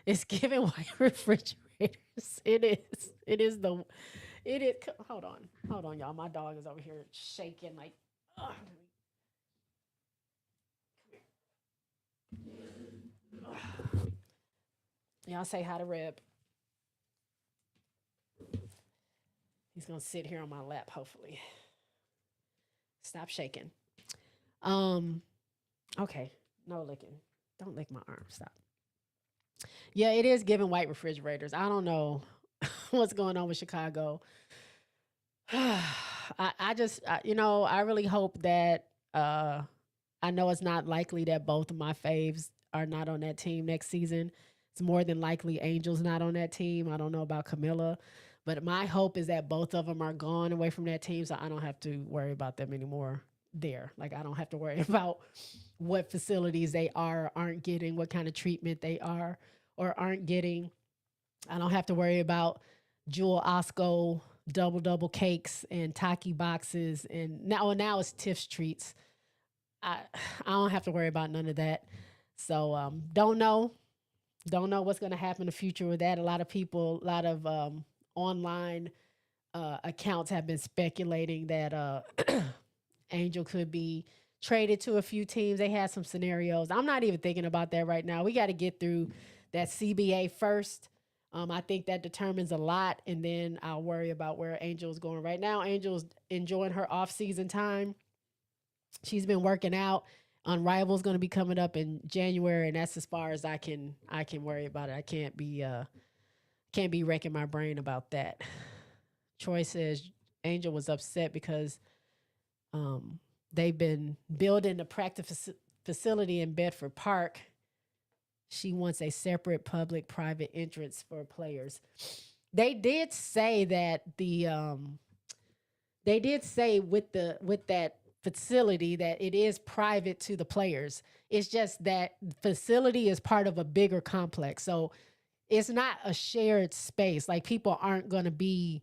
It's giving white refrigerators. It is. It is the. It is. Hold on, y'all. My dog is over here shaking like. Ugh. Y'all say hi to Reb. He's gonna sit here on my lap, hopefully. Stop shaking. Um, okay. No licking. Don't lick my arm. Stop. Yeah, it is giving white refrigerators. I don't know what's going on with Chicago. I really hope that I know it's not likely that both of my faves are not on that team next season. It's more than likely Angel's not on that team. I don't know about Camilla, but my hope is that both of them are gone away from that team so I don't have to worry about them anymore there. Like I don't have to worry about what facilities they are or aren't getting, what kind of treatment they are or aren't getting. I don't have to worry about Jewel Osco double cakes and Taki boxes and now it's Tiff's treats. I I don't have to worry about none of that. So don't know what's going to happen in the future with that. A lot of online accounts have been speculating that Angel could be traded to a few teams. They had some scenarios. I'm not even thinking about that right now. We got to get through that CBA first. I think that determines a lot, and then I'll worry about where Angel's going. Right now, Angel's enjoying her off-season time. She's been working out. Unrival's going to be coming up in January, and that's as far as I can worry about it. I can't be wrecking my brain about that. Troy says Angel was upset because um, they've been building a practice facility in Bedford Park. She wants a separate public private entrance for players. They did say that they did say with that facility that it is private to the players. It's just that facility is part of a bigger complex. So it's not a shared space. Like people aren't going to be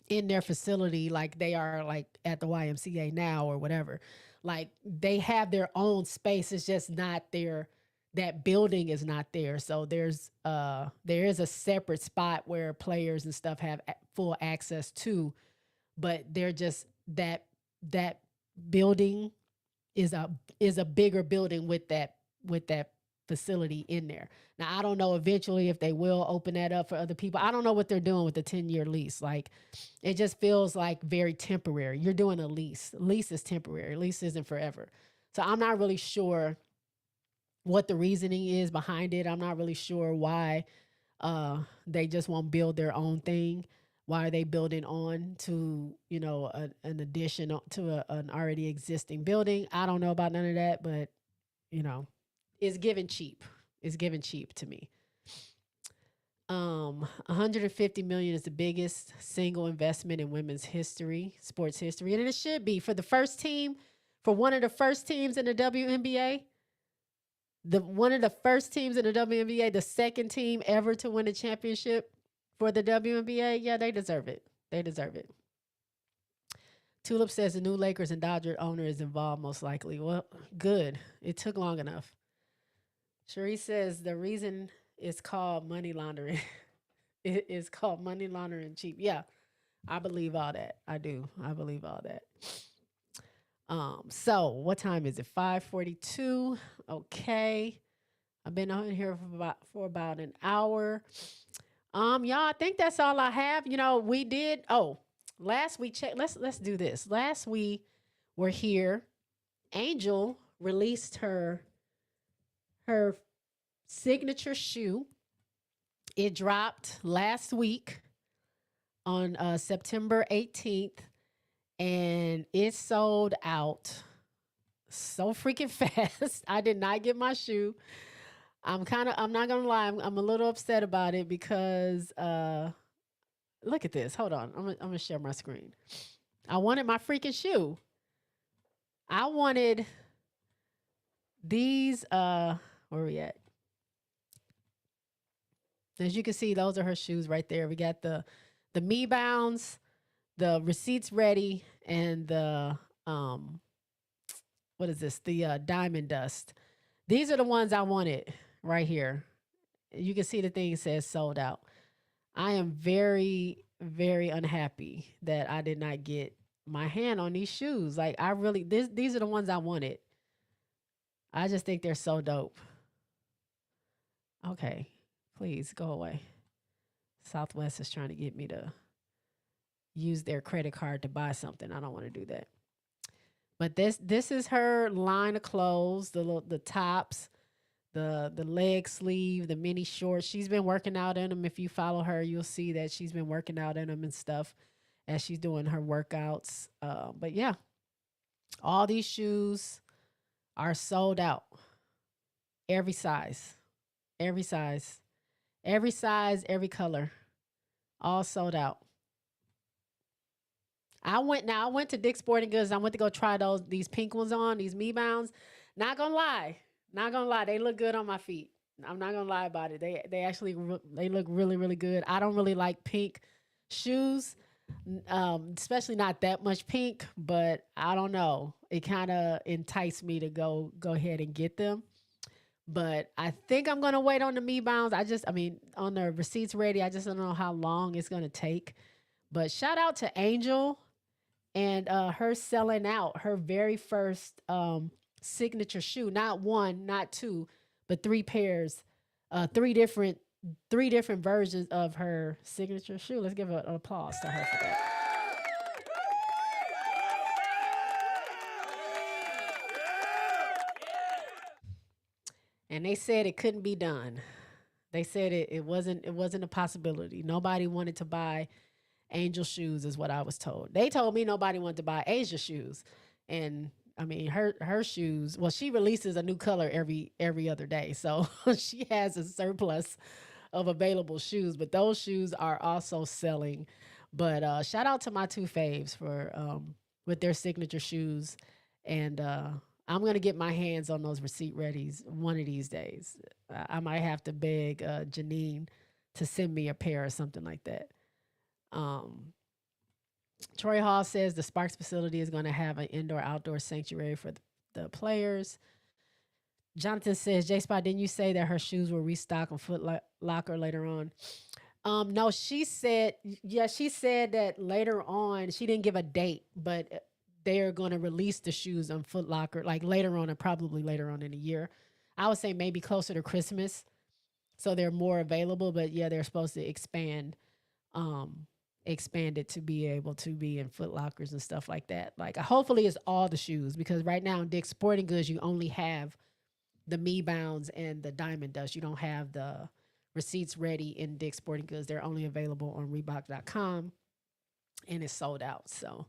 in their facility like they are like at the YMCA now or whatever. Like they have their own space. It's just not their that building is not there. So there is a separate spot where players and stuff have full access to, but they're just that building is a bigger building with that facility in there. Now I don't know eventually if they will open that up for other people. I don't know what they're doing with the 10-year lease. Like it just feels like very temporary. You're doing a lease. Lease is temporary. Lease isn't forever. So I'm not really sure what the reasoning is behind it. I'm not really sure why they just won't build their own thing. Why are they building on to an addition to an already existing building? I don't know about none of that, but you know, it's given cheap. It's given cheap to me. 150 million is the biggest single investment in women's history, sports history, and it should be for the first team, for one of the first teams in the WNBA. The one of the first teams in the WNBA, the second team ever to win a championship for the WNBA. Yeah, they deserve it. They deserve it. Tulip says the new Lakers and Dodger owner is involved most likely. Well, good. It took long enough. Cherie says the reason it's called money laundering. It is called money laundering cheap. Yeah, I believe all that. I do. I believe all that. So what time is it? 5:42. Okay. I've been on here for about an hour. Y'all, I think that's all I have. We did last we checked. Let's do this. Last we were here, Angel released her signature shoe. It dropped last week on September 18th, and it sold out so freaking fast. I did not get my shoe. I'm not gonna lie, I'm a little upset about it because look at this. Hold on. I'm gonna share my screen. I wanted my freaking shoe. I wanted these where are we at? As you can see, those are her shoes right there. We got the Me Bounds, the receipts ready, and the what is this? The Diamond Dust. These are the ones I wanted right here. You can see the thing says sold out. I am very, very unhappy that I did not get my hand on these shoes. Like I really these are the ones I wanted. I just think they're so dope. Okay. Please go away. Southwest is trying to get me to use their credit card to buy something. I don't want to do that. But this is her line of clothes, the tops, the leg sleeve, the mini shorts. She's been working out in them. If you follow her, you'll see that she's been working out in them and stuff as she's doing her workouts. But yeah, all these shoes are sold out. Every size, every size, every size, every color, all sold out. I went to Dick's Sporting Goods. I went to go try these pink ones on, these Me Bounds. Not gonna lie, not gonna lie, they look good on my feet. I'm not gonna lie about it. They actually they look really really good. I don't really like pink shoes, especially not that much pink. But I don't know. It kind of enticed me to go ahead and get them. But I think I'm gonna wait on the Me Bounds. I mean, on the receipts ready. I just don't know how long it's gonna take. But shout out to Angel and her selling out her very first signature shoe. Not one, not two, but three pairs, three different versions of her signature shoe. Let's give an applause to her for that. And they said it couldn't be done. They said it wasn't a possibility. Nobody wanted to buy Angel shoes is what I was told. They told me nobody wanted to buy Asia shoes. And I mean her shoes, well, she releases a new color every other day. So she has a surplus of available shoes, but those shoes are also selling. But shout out to my two faves for with their signature shoes. And I'm gonna get my hands on those receipt readies one of these days. I might have to beg Janine to send me a pair or something like that. Um, Troy Hall says the Sparks facility is going to have an indoor outdoor sanctuary for the players. Jonathan says, J Spot, didn't you say that her shoes will restock on Locker later on? No, she said, yeah, she said that later on. She didn't give a date, but they're going to release the shoes on Foot Locker like later on, and probably later on in the year. I would say maybe closer to Christmas, so they're more available. But yeah, they're supposed to um, expand it to be able to be in Foot Lockers and stuff like that. Like, hopefully, it's all the shoes, because right now in Dick's Sporting Goods, you only have the Me Bounds and the Diamond Dust. You don't have the receipts ready in Dick's Sporting Goods. They're only available on Reebok.com, and it's sold out. So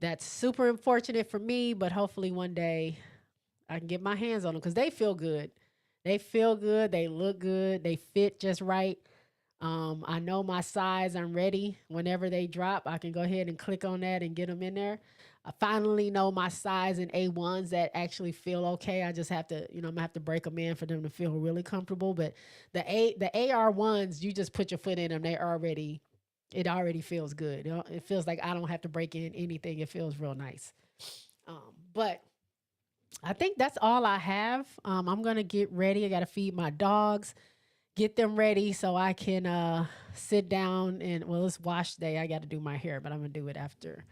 that's super unfortunate for me, but hopefully one day I can get my hands on them because they feel good. They feel good. They look good. They fit just right. I know my size. I'm ready. Whenever they drop, I can go ahead and click on that and get them in there. I finally know my size in A1s that actually feel okay. I just have to, I'm gonna have to break them in for them to feel really comfortable. But the AR ones, you just put your foot in them. It already feels good. It feels like I don't have to break in anything. It feels real nice. But I think that's all I have. I'm gonna get ready. I gotta feed my dogs, get them ready so I can sit down and, well, it's wash day. I got to do my hair, but I'm gonna do it after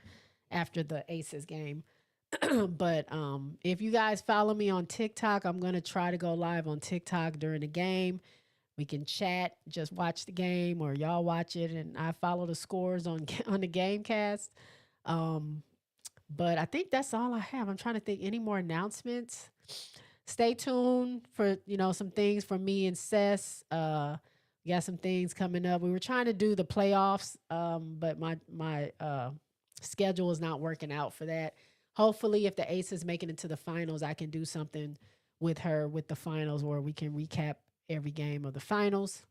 the Aces game. But if you guys follow me on TikTok, I'm gonna try to go live on TikTok during the game. We can chat, just watch the game, or y'all watch it, and I follow the scores on on the GameCast. Um, but I think that's all I have. I'm trying to think any more announcements. Stay tuned for some things from me and Sess. We got some things coming up. We were trying to do the playoffs, but my schedule is not working out for that. Hopefully, if the Aces make it into the finals, I can do something with her with the finals where we can recap every game of the finals.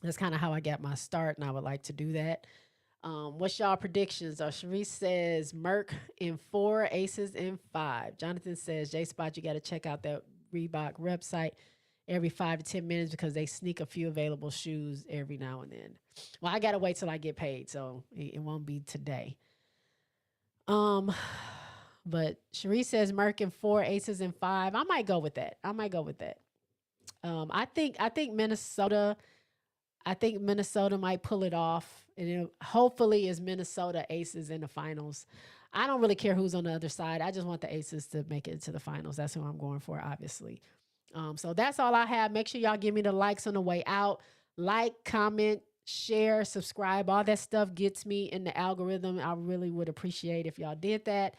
That's kind of how I got my start, and I would like to do that. What's y'all predictions? Sharice says Merc in 4, Aces in 5. Jonathan says, J Spot, you got to check out that Reebok website every 5 to 10 minutes because they sneak a few available shoes every now and then. Well, I got to wait till I get paid, so it won't be today. But Sharice says Merc in 4, Aces in 5. I might go with that. I think Minnesota. I think Minnesota might pull it off, and hopefully is Minnesota Aces in the finals. I don't really care who's on the other side. I just want the Aces to make it to the finals. That's who I'm going for, obviously. So that's all I have. Make sure y'all give me the likes on the way out. Like, comment, share, subscribe. All that stuff gets me in the algorithm. I really would appreciate if y'all did that.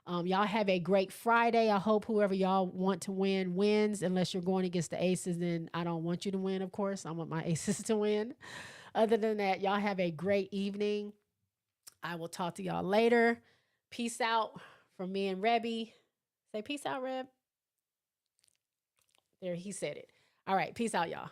Y'all have a great Friday. I hope whoever y'all want to win wins. Unless you're going against the Aces, then I don't want you to win, of course. I want my Aces to win. Other than that, y'all have a great evening. I will talk to y'all later. Peace out from me and Rebby. Say peace out, Reb. There, he said it. All right, peace out, y'all.